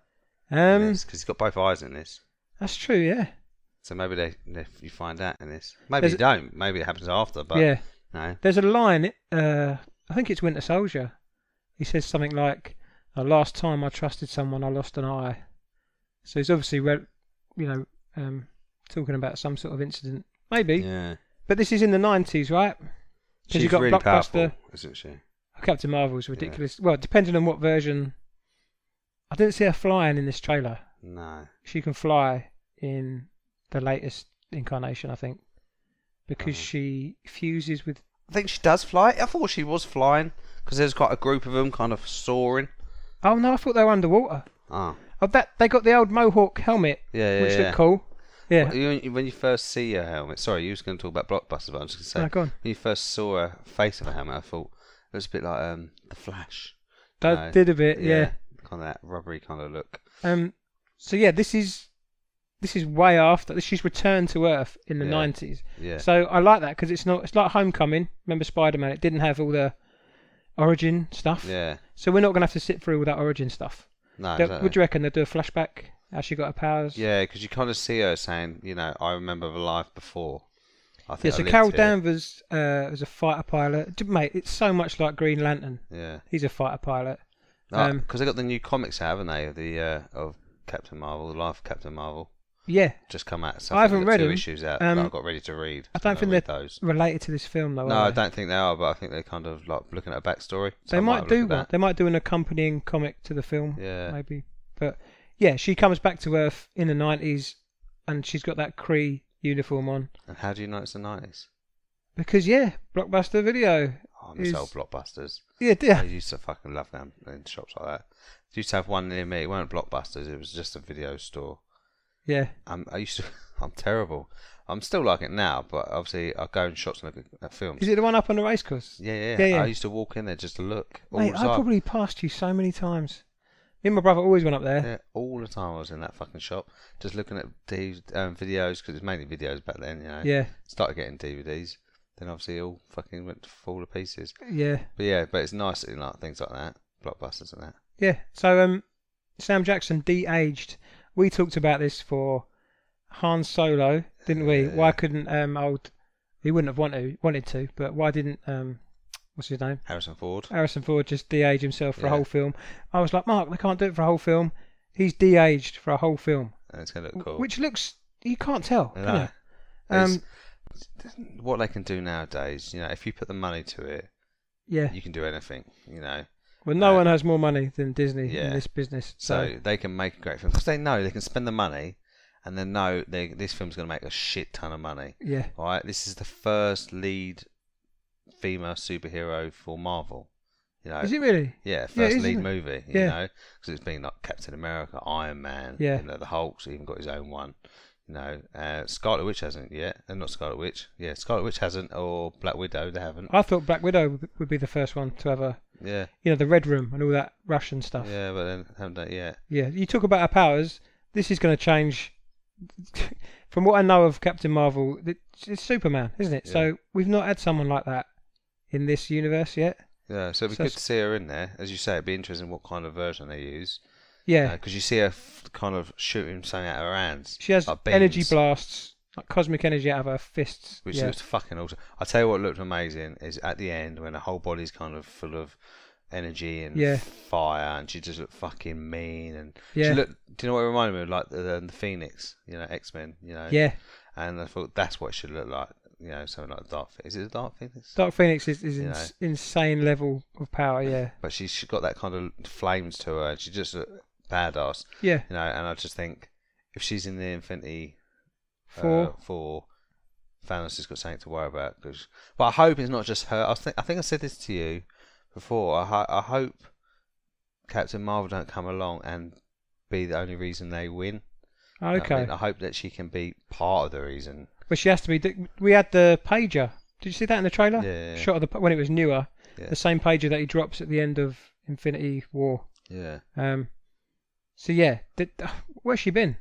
Because he's got both eyes in this. That's true, yeah. So maybe you find out in this. Maybe you don't. Maybe it happens after. But yeah. No. There's a line. I think it's Winter Soldier. He says something like, "The last time I trusted someone, I lost an eye." So he's obviously, talking about some sort of incident. Maybe. Yeah. But this is in the 90s, right? She's you've got really Blockbuster, powerful, isn't she? Captain Marvel's ridiculous. Yeah. Well, depending on what version. I didn't see her flying in this trailer. No. She can fly in the latest incarnation, I think, because she fuses with. I think she does fly. I thought she was flying because there's quite a group of them kind of soaring. Oh no, I thought they were underwater. Oh, that they got the old Mohawk helmet, which looked cool. Yeah. When you first see her helmet, sorry, you was going to talk about Blockbuster, but I'm just going to say, go on. When you first saw her face of a helmet, I thought it was a bit like the Flash. That did a bit, yeah. Kind of that rubbery kind of look. So yeah, this is way after. She's returned to Earth in the 90s. Yeah. So I like that because it's like Homecoming. Remember Spider-Man? It didn't have all the origin stuff. Yeah. So we're not going to have to sit through all that origin stuff. No. Exactly. Would you reckon they'll do a flashback? How she got her powers? Yeah, because you kind of see her saying, I remember the life before. So Carol Danvers was a fighter pilot. Mate, it's so much like Green Lantern. Yeah. He's a fighter pilot. Because they got the new comics out, haven't they? Of Captain Marvel, the life of Captain Marvel. Yeah. Just come out. So I haven't read 2 them. issues out that I've got ready to read. I don't think they're those related to this film, though. No, I don't think they are, but I think they're kind of like looking at a backstory. They might do one. They might do an accompanying comic to the film. Yeah. Maybe. But yeah, she comes back to Earth in the 90s and she's got that Kree uniform on. And how do you know it's the 90s? Because, Blockbuster Video. Oh, I miss old Blockbusters. Yeah. I used to fucking love them in shops like that. I used to have one near me. It weren't Blockbusters, it was just a video store. Yeah. I'm terrible. I'm still like it now, but obviously I go in shops and look at films. Is it the one up on the racecourse? Yeah. I used to walk in there just to look. Mate, I probably passed you so many times. Me and my brother always went up there. Yeah, all the time I was in that fucking shop, just looking at videos, because it's mainly videos back then, Yeah. Started getting DVDs, then obviously it all fucking went to fall to pieces. Yeah. But it's nice in like things like that, Blockbusters and that. Yeah, so Sam Jackson de-aged. We talked about this for Han Solo, didn't we? Why couldn't he wouldn't have wanted to, but why didn't what's his name? Harrison Ford just de-age himself for a whole film. I was like, Mark, they can't do it for a whole film. He's de-aged for a whole film. And it's going to look cool. Which looks, you can't tell, no. can you? What they can do nowadays, if you put the money to it, you can do anything, Well, no one has more money than Disney in this business. So they can make a great film. Because they know they can spend the money and then know this film's going to make a shit ton of money. Yeah. All right, this is the first lead female superhero for Marvel. Is it really? Yeah, first lead movie. Yeah. Because it's been like Captain America, Iron Man. Yeah. The Hulk's even got his own one. Scarlet Witch hasn't yet. Not Scarlet Witch. Yeah, Scarlet Witch hasn't, or Black Widow. They haven't. I thought Black Widow would be the first one to have a. Yeah. The Red Room and all that Russian stuff. Yeah, but then haven't done it yet. Yeah, you talk about her powers. This is going to change. From what I know of Captain Marvel, it's Superman, isn't it? Yeah. So we've not had someone like that in this universe yet. Yeah, so it'd be good to see her in there. As you say, it'd be interesting what kind of version they use. Yeah. Because you see her kind of shooting something out of her hands. She has like energy blasts, like cosmic energy out of her fists. Which looks fucking awesome. I'll tell you what looked amazing is at the end when her whole body's kind of full of energy and fire, and she just looked fucking mean. And she looked, do you know what it reminded me of? Like the Phoenix, X-Men, Yeah. And I thought that's what it should look like. Something like Dark Phoenix. Is it a Dark Phoenix? Dark Phoenix is insane level of power, yeah. But she's got that kind of flames to her, and she just looked badass. Yeah. And I just think if she's in the Infinity Four, Thanos has got something to worry about. But I hope it's not just her. I think I said this to you before. I hope Captain Marvel don't come along and be the only reason they win. Okay. I hope that she can be part of the reason. But she has to be. We had the pager. Did you see that in the trailer? Yeah. Shot of when it was newer. Yeah. The same pager that he drops at the end of Infinity War. Yeah. So yeah, where's she been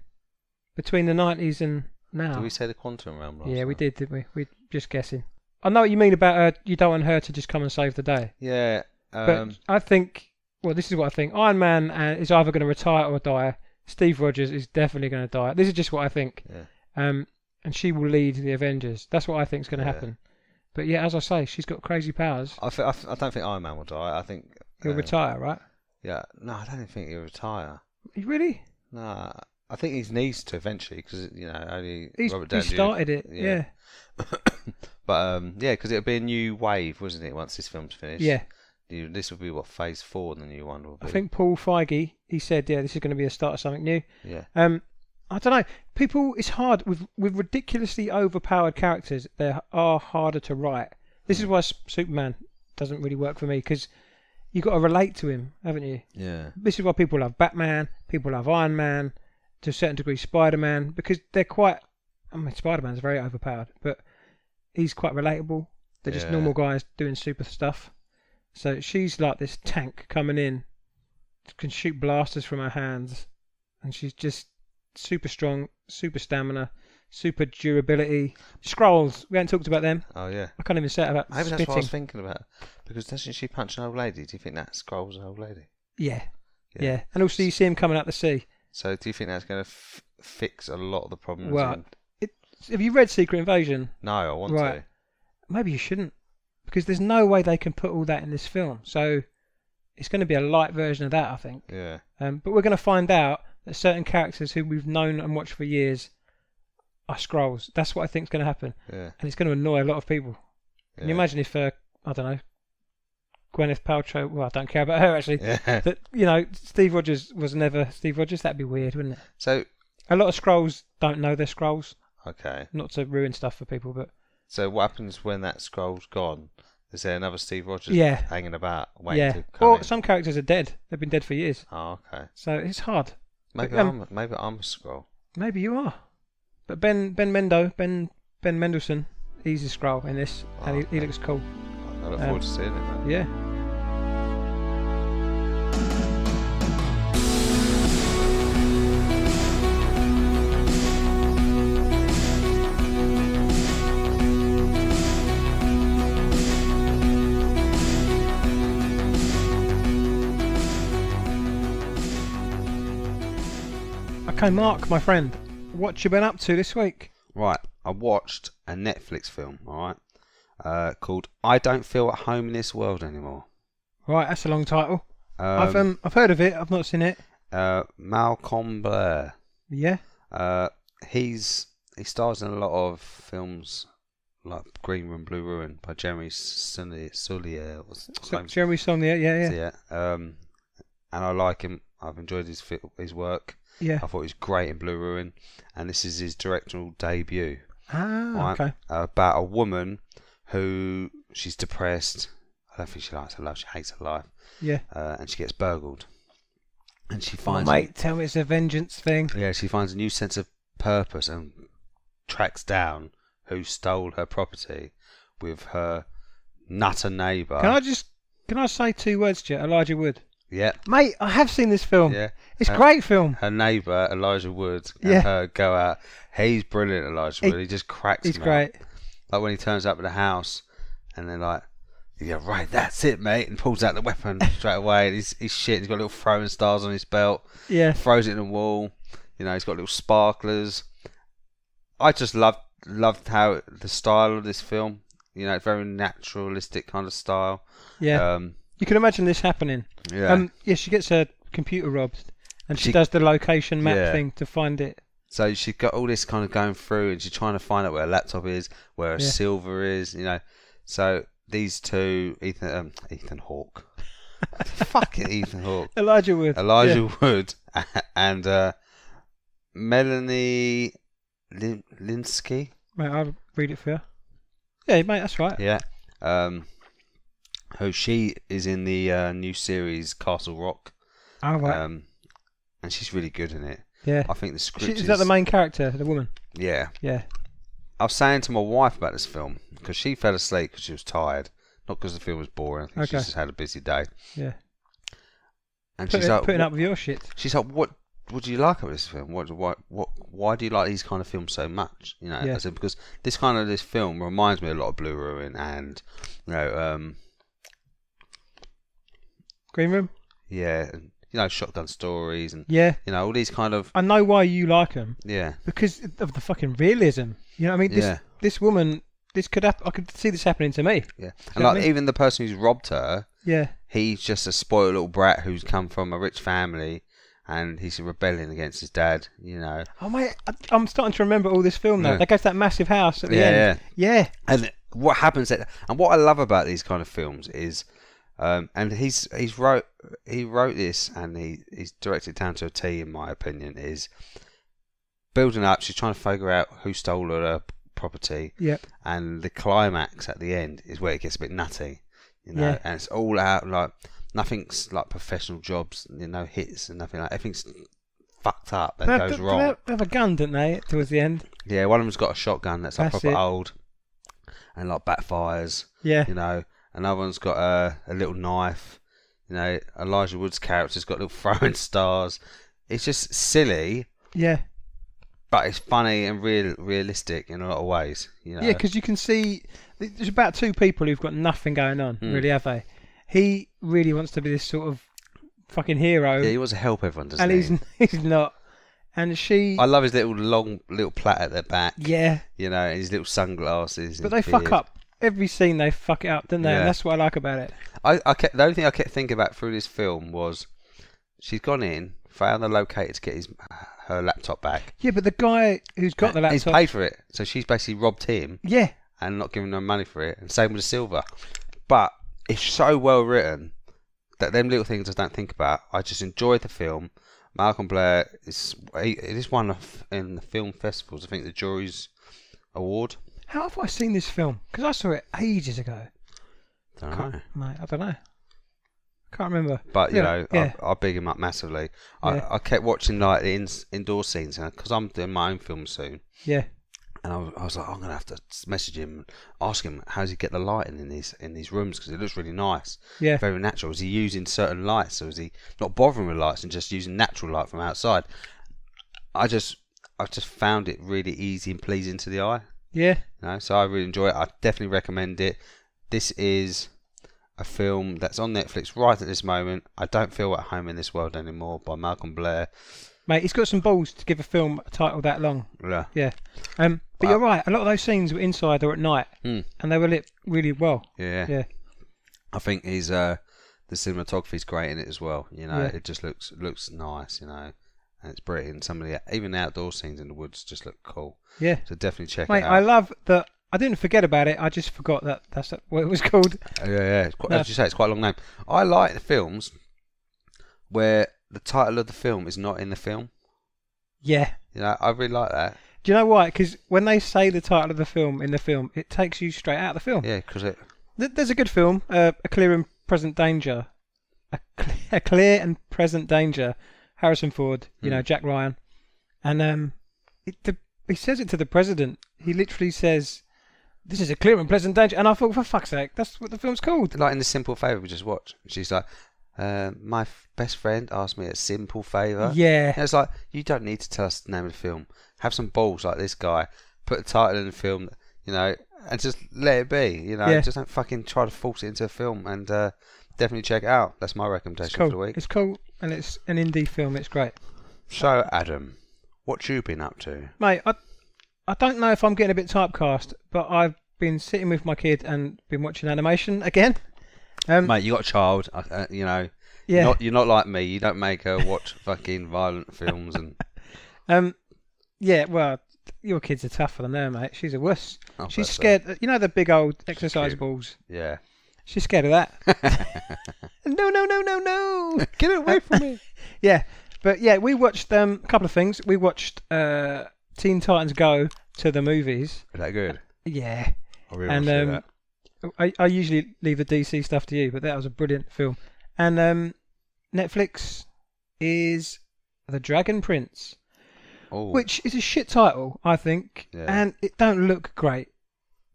between the 90s and now? Did we say the quantum realm last Yeah, time? we did, didn't we? We just guessing. I know what you mean about her. You don't want her to just come and save the day. Yeah. But I think, well, this is what I think. Iron Man is either going to retire or die. Steve Rogers is definitely going to die. This is just what I think. Yeah. And she will lead the Avengers. That's what I think is going to happen. But yeah, as I say, she's got crazy powers. I don't think Iron Man will die. I think He'll retire, right? Yeah. No, I don't think he'll retire. Really? No, I think he needs to eventually because only Robert He Downey started it. Yeah. But because it'll be a new wave, wasn't it? Once this film's finished. Yeah. This will be what phase 4, the new one will be. I think Paul Feige, he said, this is going to be a start of something new. Yeah. I don't know. People, it's hard with ridiculously overpowered characters. They are harder to write. This is why Superman doesn't really work for me because you got to relate to him, haven't you? Yeah. This is why people love Batman. People love Iron Man. To a certain degree, Spider-Man, because they're quite. I mean, Spider-Man's very overpowered, but he's quite relatable. They're just normal guys doing super stuff. So she's like this tank coming in, can shoot blasters from her hands, and she's just super strong, super stamina, super durability. Skrulls, we haven't talked about them. Oh yeah. I can't even say it about Maybe spitting. that's what I was thinking about. Because doesn't she punch an old lady? Do you think that Skrull's an old lady? Yeah. And also you see him coming out the sea. So do you think that's going to fix a lot of the problems? Well, have you read Secret Invasion? No, I want to. Maybe you shouldn't, because there's no way they can put all that in this film. So it's going to be a light version of that, I think. Yeah. But we're going to find out that certain characters who we've known and watched for years are Skrulls. That's what I think is going to happen. Yeah. And it's going to annoy a lot of people. Can you imagine if, I don't know, Gwyneth Paltrow, well, I don't care about her actually, that, Steve Rogers was never Steve Rogers? That'd be weird, wouldn't it? So a lot of Skrulls don't know they're Skrulls. Okay. Not to ruin stuff for people, but... So what happens when that Skrull's gone? Is there another Steve Rogers hanging about waiting to come in? Some characters are dead. They've been dead for years. Oh, okay. So it's hard. Maybe I'm a Skrull. Maybe you are. But Ben Mendelsohn, he's a Skrull in this, and he looks cool. I look forward to seeing it, man. Yeah. Okay, Mark, my friend, what you been up to this week? Right, I watched a Netflix film, alright, called I Don't Feel at Home in This World Anymore. Right, that's a long title. I've heard of it, I've not seen it. Macon Blair. Yeah? He stars in a lot of films like Green Room, Blue Ruin by Jeremy Saulnier. Jeremy Saulnier, yeah. Yeah. And I like him. I've enjoyed his work. Yeah. I thought he was great in Blue Ruin, and this is his directorial debut. Okay. About a woman who she's depressed. I don't think she likes her life. She hates her life. Yeah. And she gets burgled, and she finds. Mate, tell me it's a vengeance thing. Yeah, she finds a new sense of purpose and tracks down who stole her property with her nutter neighbour. Can I say 2 words to you? Elijah Wood. Yeah. Mate, I have seen this film. Yeah. It's a great film. Her neighbour, Elijah Wood, and her go out. He's brilliant, Elijah Wood. He just cracks me up. He's great. Like when he turns up at the house and they're like, yeah, right, that's it, mate, and pulls out the weapon straight away. And he's shit. He's got little throwing stars on his belt. Yeah. Throws it in the wall. He's got little sparklers. I just loved how the style of this film, very naturalistic kind of style. Yeah. You can imagine this happening. Yeah. She gets her computer robbed, and she does the location map thing to find it. So she's got all this kind of going through, and she's trying to find out where her laptop is, where her silver is, So these two, Ethan Hawke, fucking Ethan Hawke, Elijah Wood, and Melanie Linsky. Mate, I'll read it for you. Yeah, mate, that's right. Yeah. Who she is in the new series Castle Rock. Oh, right. And she's really good in it. Yeah. I think the script is that the main character, the woman? Yeah. Yeah. I was saying to my wife about this film because she fell asleep because she was tired, not because the film was boring. I think she just had a busy day. Yeah. And she's like, putting up with your shit. She's like, what do you like about this film? Why do you like these kind of films so much? You know, I said, because this film reminds me a lot of Blue Ruin and, Green Room. Yeah, and, Shotgun Stories and all these kind of. I know why you like them. Yeah. Because of the fucking realism. You know what I mean? This woman, this could happen. I could see this happening to me. Yeah, and even the person who's robbed her. Yeah. He's just a spoiled little brat who's come from a rich family, and he's rebelling against his dad. Oh mate, I'm starting to remember all this film now. Yeah. They go to that massive house at the end. Yeah. And what happens and what I love about these kind of films is, and he wrote this and he's directed it down to a T in my opinion, is building up. She's trying to figure out who stole her property. Yeah. And the climax at the end is where it gets a bit nutty. And it's all out, like, nothing's like professional jobs, hits and nothing, like, everything's fucked up and goes wrong. They have a gun, don't they, towards the end? Yeah, one of them's got a shotgun that's like proper old and like backfires. Yeah. Another one's got a little knife. Elijah Wood's character's got little throwing stars. It's just silly. Yeah. But it's funny and realistic in a lot of ways. Yeah, because you can see there's about two people who've got nothing going on, really, have they? He really wants to be this sort of fucking hero. Yeah, he wants to help everyone, doesn't he? And he's not. And she... I love his little plait at their back. Yeah. And his little sunglasses. But they fuck up. Every scene they fuck it up, don't they? Yeah. And that's what I like about it. The only thing I kept thinking about through this film was she's gone in, found the locator to get her laptop back. Yeah, but the guy who's got the laptop... He's paid for it. So she's basically robbed him. Yeah. And not giving them money for it. And same with the silver. But it's so well written that them little things I don't think about. I just enjoyed the film. Macon Blair is one in the film festivals. I think the jury's award. How have I seen this film? Because I saw it ages ago. Don't know. Mate, I don't know. Can't remember. But I big him up massively. Yeah. I kept watching like the indoor scenes because I'm doing my own film soon. Yeah. And I was like, I'm gonna have to message him and ask him how does he get the lighting in these rooms, because it looks really nice. Yeah. Very natural. Is he using certain lights, or is he not bothering with lights and just using natural light from outside? I just found it really easy and pleasing to the eye. Yeah. So I really enjoy it. I definitely recommend it. This is a film that's on Netflix right at this moment. I Don't Feel at Home in This World Anymore by Macon Blair. Mate, he's got some balls to give a film a title that long. Yeah. Yeah. But you're right. A lot of those scenes were inside or at night, and they were lit really well. Yeah. Yeah. I think he's the cinematography's great in it as well. It just looks nice. And it's brilliant. Even the outdoor scenes in the woods just look cool. Yeah. So definitely check Mate, it out. I love that. I didn't forget about it. I just forgot that's what it was called. Yeah. As you say, it's quite a long name. I like the films where the title of the film is not in the film. Yeah. I really like that. Do you know why? Because when they say the title of the film in the film, it takes you straight out of the film. Yeah, because there's a good film, A Clear and Present Danger. A Clear and Present Danger. Harrison Ford, Jack Ryan. And he says it to the president. He literally says, "This is a clear and pleasant danger." And I thought, for fuck's sake, that's what the film's called. Like in The Simple Favour we just watched. She's like, my best friend asked me a simple favour. Yeah. And it's like, you don't need to tell us the name of the film. Have some balls like this guy. Put a title in the film, and just let it be. Yeah. Just don't fucking try to force it into a film. And definitely check it out. That's my recommendation for the week. It's cool, and it's an indie film. It's great. So, Adam, what you been up to? Mate, I don't know if I'm getting a bit typecast, but I've been sitting with my kid and been watching animation again. Mate, you got a child, Yeah. You're not like me. You don't make her watch fucking violent films and. Yeah, well, your kids are tougher than her, mate. She's a wuss. Oh, she's scared. The big old exercise balls. Yeah. She's scared of that. No. Get it away from me. Yeah. But yeah, we watched a couple of things. We watched Teen Titans Go to the movies. Is that good? Yeah. I really want to see that. I usually leave the DC stuff to you, but that was a brilliant film. And Netflix is The Dragon Prince. Oh. which is a shit title, I think, and it don't look great.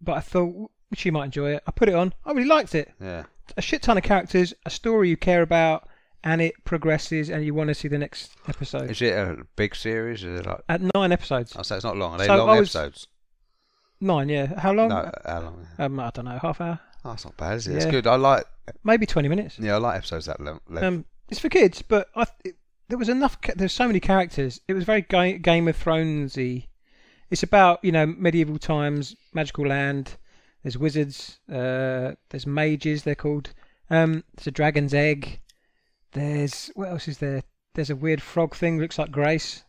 But I thought she might enjoy it. I put it on. I really liked it. Yeah. A shit ton of characters, a story you care about, and it progresses, and you want to see the next episode. Is it a big series? Is it like... At 9 episodes. Oh, so it's not long. Are they long episodes? 9, yeah. How long? No, how long? I don't know, half hour. Oh, that's not bad, is it? It's good. I like... Maybe 20 minutes. Yeah, I like episodes that length. It's for kids, but there was enough... There's so many characters. It was very Game of Thrones-y. It's about, medieval times, magical land. There's wizards. There's mages, they're called. There's a dragon's egg. What else is there? There's a weird frog thing, looks like Grace.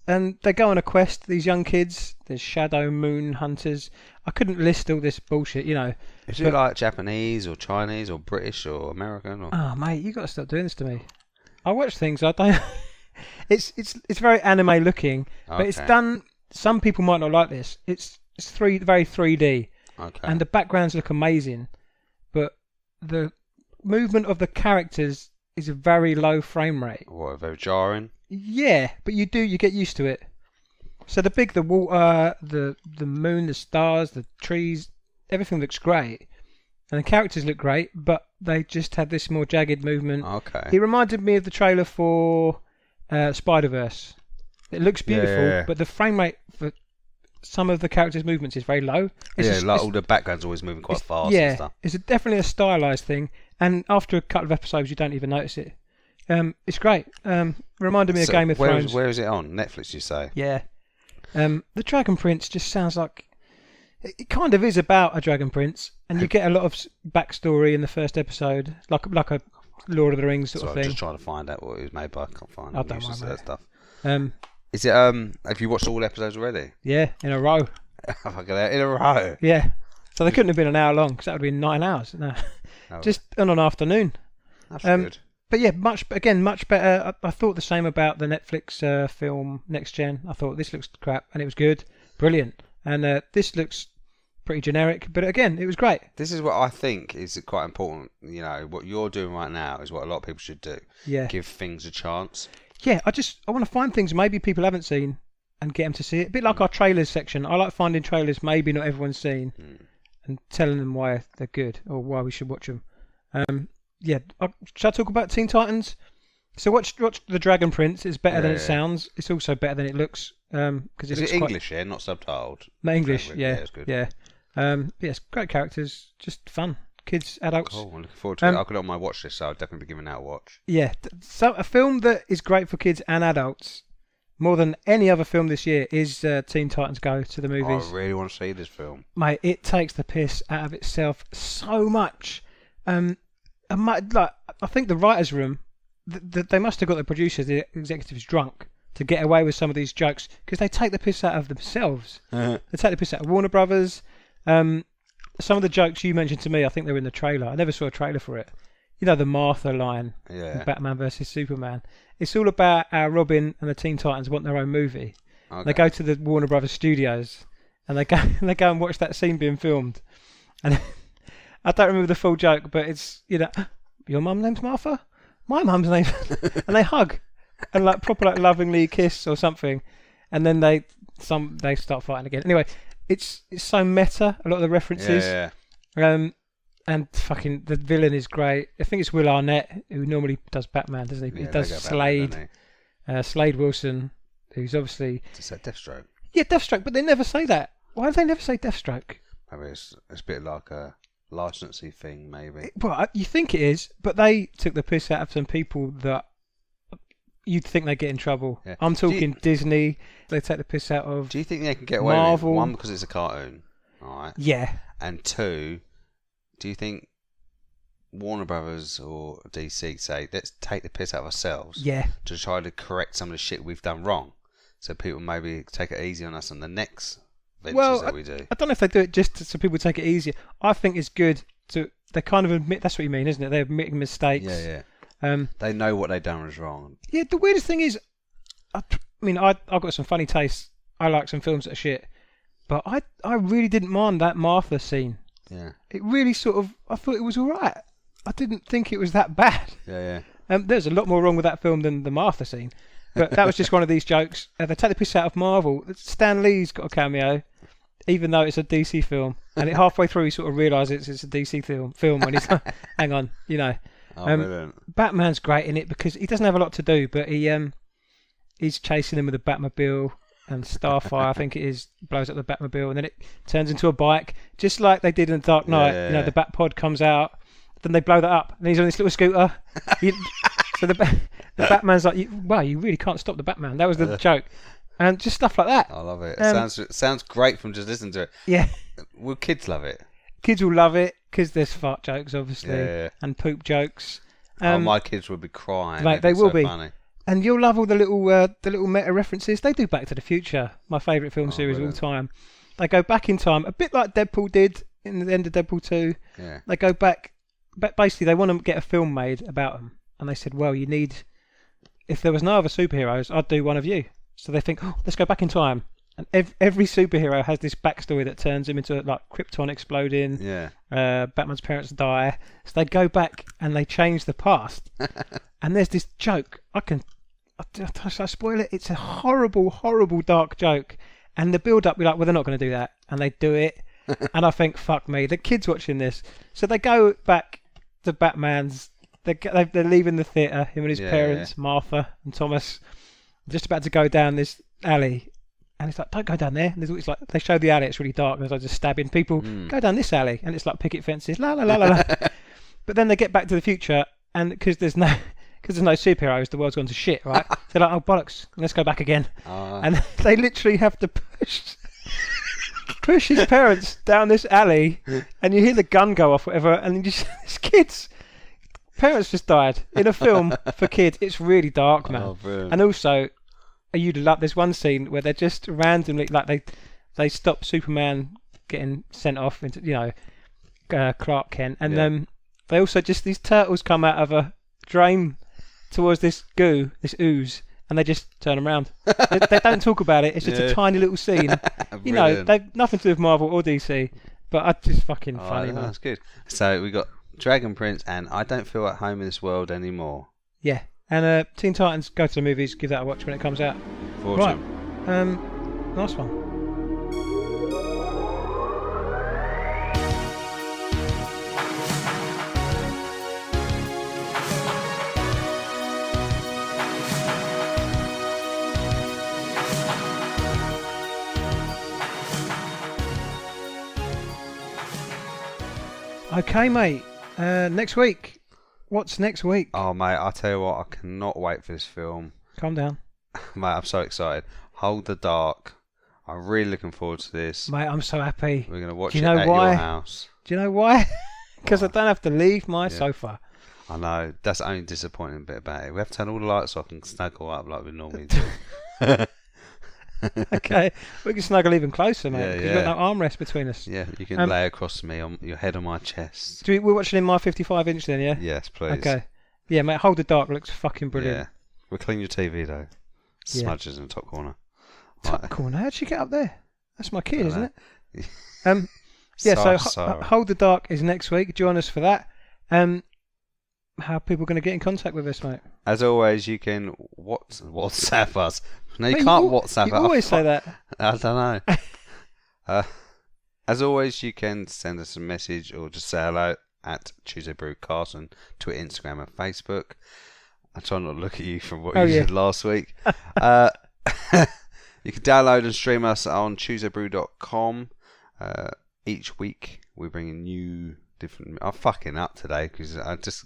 And they go on a quest, these young kids. There's shadow moon hunters. I couldn't list all this bullshit, Is it like Japanese or Chinese or British or American? Or... Oh, mate, you got to stop doing this to me. I watch things, I don't... it's very anime looking, but it's done... Some people might not like this. It's very 3D. Okay. And the backgrounds look amazing, but the movement of the characters is a very low frame rate. What, very jarring? Yeah, but you get used to it. So the water, the moon, the stars, the trees, everything looks great, and the characters look great, but they just have this more jagged movement. Okay. It reminded me of the trailer for Spider-Verse. It looks beautiful, but the frame rate for some of the characters' movements is very low. All the background's always moving quite fast and stuff. It's definitely a stylised thing, and after a couple of episodes you don't even notice it. It's great. Reminded me of Game of Thrones. Where is it on? Netflix, you say? Yeah. The Dragon Prince just sounds like... It kind of is about a Dragon Prince, and you get a lot of backstory in the first episode, like a Lord of the Rings sort of thing. I'm just trying to find out what it was made by. I can't find it. I don't mind that stuff. Is it? Have you watched all episodes already? Yeah, in a row. In a row. Yeah. So they couldn't have been an hour long, because that would have been 9 hours. No, just on an afternoon. That's good. But yeah, much better. I thought the same about the Netflix film Next Gen. I thought this looks crap, and it was good, brilliant. And this looks pretty generic, but again, it was great. This is what I think is quite important. What you're doing right now is what a lot of people should do. Yeah. Give things a chance. Yeah, I want to find things maybe people haven't seen and get them to see it. A bit like our trailers section. I like finding trailers maybe not everyone's seen and telling them why they're good or why we should watch them. Shall I talk about Teen Titans? So watch The Dragon Prince. It's better than it sounds. It's also better than it looks. Cause is it English, not subtitled? No, English, yeah. It's good. Yeah. Yes, great characters. Just fun. Kids, adults. Cool, I'm looking forward to it. I'll put it on my watch list, so I'll definitely be giving that a watch. Yeah, so a film that is great for kids and adults, more than any other film this year, is Teen Titans Go to the movies. I really want to see this film. Mate, it takes the piss out of itself so much. I think the writers' room, they must have got the producers, the executives drunk to get away with some of these jokes, because they take the piss out of themselves. They take the piss out of Warner Brothers. Some of the jokes you mentioned to me, I think they were in the trailer. I never saw a trailer for it. The Martha line in Batman vs Superman. It's all about how Robin and the Teen Titans want their own movie. Okay. They go to the Warner Brothers studios and they go and watch that scene being filmed. And I don't remember the full joke, but it's your mum's name's Martha, my mum's name, and they hug and proper lovingly kiss or something, and then they start fighting again. Anyway. It's so meta, a lot of the references. Yeah. And fucking the villain is great. I think it's Will Arnett, who normally does Batman, doesn't he? Yeah, he does Slade. Batman, Slade Wilson, who's obviously... Is that Deathstroke? Yeah, Deathstroke, but they never say that. Why do they never say Deathstroke? Maybe it's a bit like a licensing thing, maybe. Well, you think it is, but they took the piss out of some people that you'd think they get in trouble. Yeah. I'm talking Disney. They take the piss out of. Do you think they can get away Marvel? With one, because it's a cartoon, all right? Yeah. And two, do you think Warner Brothers or DC say, let's take the piss out of ourselves? Yeah. To try to correct some of the shit we've done wrong, so people maybe take it easy on us on the next ventures that we do. I don't know if they do it just so people take it easier. I think it's good to. They kind of admit. That's what you mean, isn't it? They're admitting mistakes. Yeah. They know what they've done was wrong. Yeah, the weirdest thing is, I've got some funny tastes. I like some films that are shit, but I really didn't mind that Martha scene. Yeah. It really I thought it was alright. I didn't think it was that bad. Yeah. There's a lot more wrong with that film than the Martha scene. But that was just one of these jokes. They take the piss out of Marvel. Stan Lee's got a cameo, even though it's a DC film. And halfway through, he sort of realises it's a DC film when he's like, hang on, you know. Batman's great in it because he doesn't have a lot to do, but he's chasing him with a Batmobile, and Starfire, I think it is, blows up the Batmobile, and then it turns into a bike, just like they did in Dark Knight. You know, the Batpod comes out, then they blow that up, and he's on this little scooter. So the Batman's like, wow, you really can't stop the Batman. That was the joke. And just stuff like that. I love it. It sounds great from just listening to it. Yeah. Will kids love it? Kids will love it because there's fart jokes, obviously, and poop jokes. My kids will be crying. Mate, they will be. Funny. And you'll love all the little meta references. They do Back to the Future, my favourite film series of all time. They go back in time, a bit like Deadpool did in the end of Deadpool 2. Yeah. They go back, but basically they want to get a film made about them. And they said, well, if there was no other superheroes, I'd do one of you. So they think, let's go back in time. And every superhero has this backstory that turns him into like Krypton exploding. Yeah. Batman's parents die. So they go back and they change the past. And there's this joke. Should I spoil it? It's a horrible, horrible, dark joke. And the build-up, we're like, well, they're not going to do that. And they do it. And I think, fuck me, the kids watching this. So they go back to Batman's. They're leaving the theatre, him and his parents, Martha and Thomas, just about to go down this alley. And it's like, don't go down there. And it's like, they show the alley, it's really dark. There's like just stabbing people. Go down this alley. And it's like picket fences. La, la, la, la, la. But then they get back to the future. And because there's no superheroes, the world's gone to shit, right? They're like, oh, bollocks, let's go back again. And they literally have to push his parents down this alley, and you hear the gun go off, whatever, and this kid's parents just died in a film for kids. It's really dark, man. Oh, and also, you'd love this one scene where they're just randomly, like they stop Superman getting sent off into, Clark Kent, and they also just, these turtles come out of a drain towards this ooze, and they just turn them around. they don't talk about it. It's just a tiny little scene. They've nothing to do with Marvel or DC, but it's just fucking funny, man. That's good. So we got Dragon Prince and I Don't Feel at Home in This World Anymore. Yeah, and Teen Titans, go to the movies, give that a watch when it comes out. Right, nice one. Okay, mate. Next week. What's next week? Oh, mate, I'll tell you what, I cannot wait for this film. Calm down. Mate, I'm so excited. Hold the Dark. I'm really looking forward to this. Mate, I'm so happy. We're going to watch it at your house. Do you know why? Because I don't have to leave my sofa. I know. That's the only disappointing bit about it. We have to turn all the lights off and snuggle up like we normally do. Okay, we can snuggle even closer, mate. Because we've got no armrest between us. Yeah, you can lay across me on your head on my chest. We're watching in my 55-inch then, yeah? Yes, please. Okay. Yeah, mate, Hold the Dark looks fucking brilliant. Yeah. We'll clean your TV, though. Smudges in the top corner. Top corner? How'd she get up there? That's my kid, isn't it? So Hold the Dark is next week. Join us for that. How are people going to get in contact with us, mate? As always, you can WhatsApp us. No, you can't WhatsApp us. You always say that. I don't know. As always, you can send us a message or just say hello at Tuesday Brewcast on Twitter, Instagram and Facebook. I try not to look at you from what you did last week. You can download and stream us on tuesdaybrew.com. Each week we bring in new different... I'm fucking up today because I just...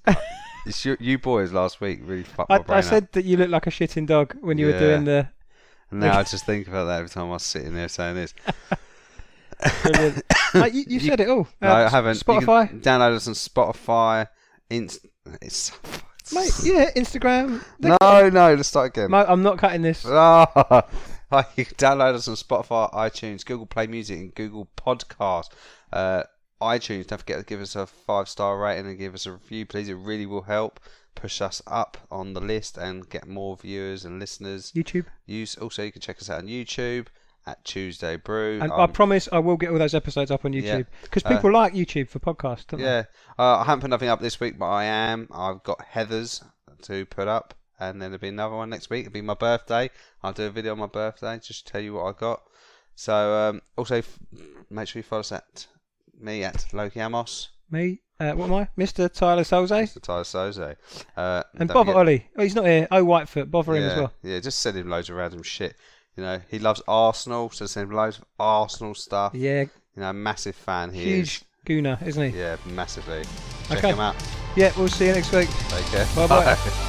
it's you boys last week really fucked my brain I said that you look like a shitting dog when you were doing the... Now I just think about that every time I was sitting there saying this. Brilliant. Mate, you said it all. No, I haven't. Spotify. You can download us on Spotify. It's mate, Instagram. No, let's start again. Mate, I'm not cutting this. You can download us on Spotify, iTunes, Google Play Music and Google Podcast. iTunes, don't forget to give us a 5-star rating and give us a review, please. It really will help push us up on the list and get more viewers and listeners. YouTube. Also, you can check us out on YouTube at Tuesday Brew. And I promise I will get all those episodes up on YouTube because people like YouTube for podcasts, don't they? I haven't put nothing up this week, but I've got Heathers to put up. and then there'll be another one next week. It'll be my birthday. I'll do a video on my birthday, just to tell you what I got. So also make sure you follow us at me at Loki Amos. Me, what am I? Mr. Tyler Soze. Mr. Tyler Soze. And bother Ollie. Oh, he's not here. Oh, Whitefoot. Bother him as well. Yeah, just send him loads of random shit. You know, he loves Arsenal, so send him loads of Arsenal stuff. Yeah. You know, massive fan he Huge is. Gooner, isn't he? Yeah, massively. Check him out. Yeah, we'll see you next week. Take care. Bye-bye.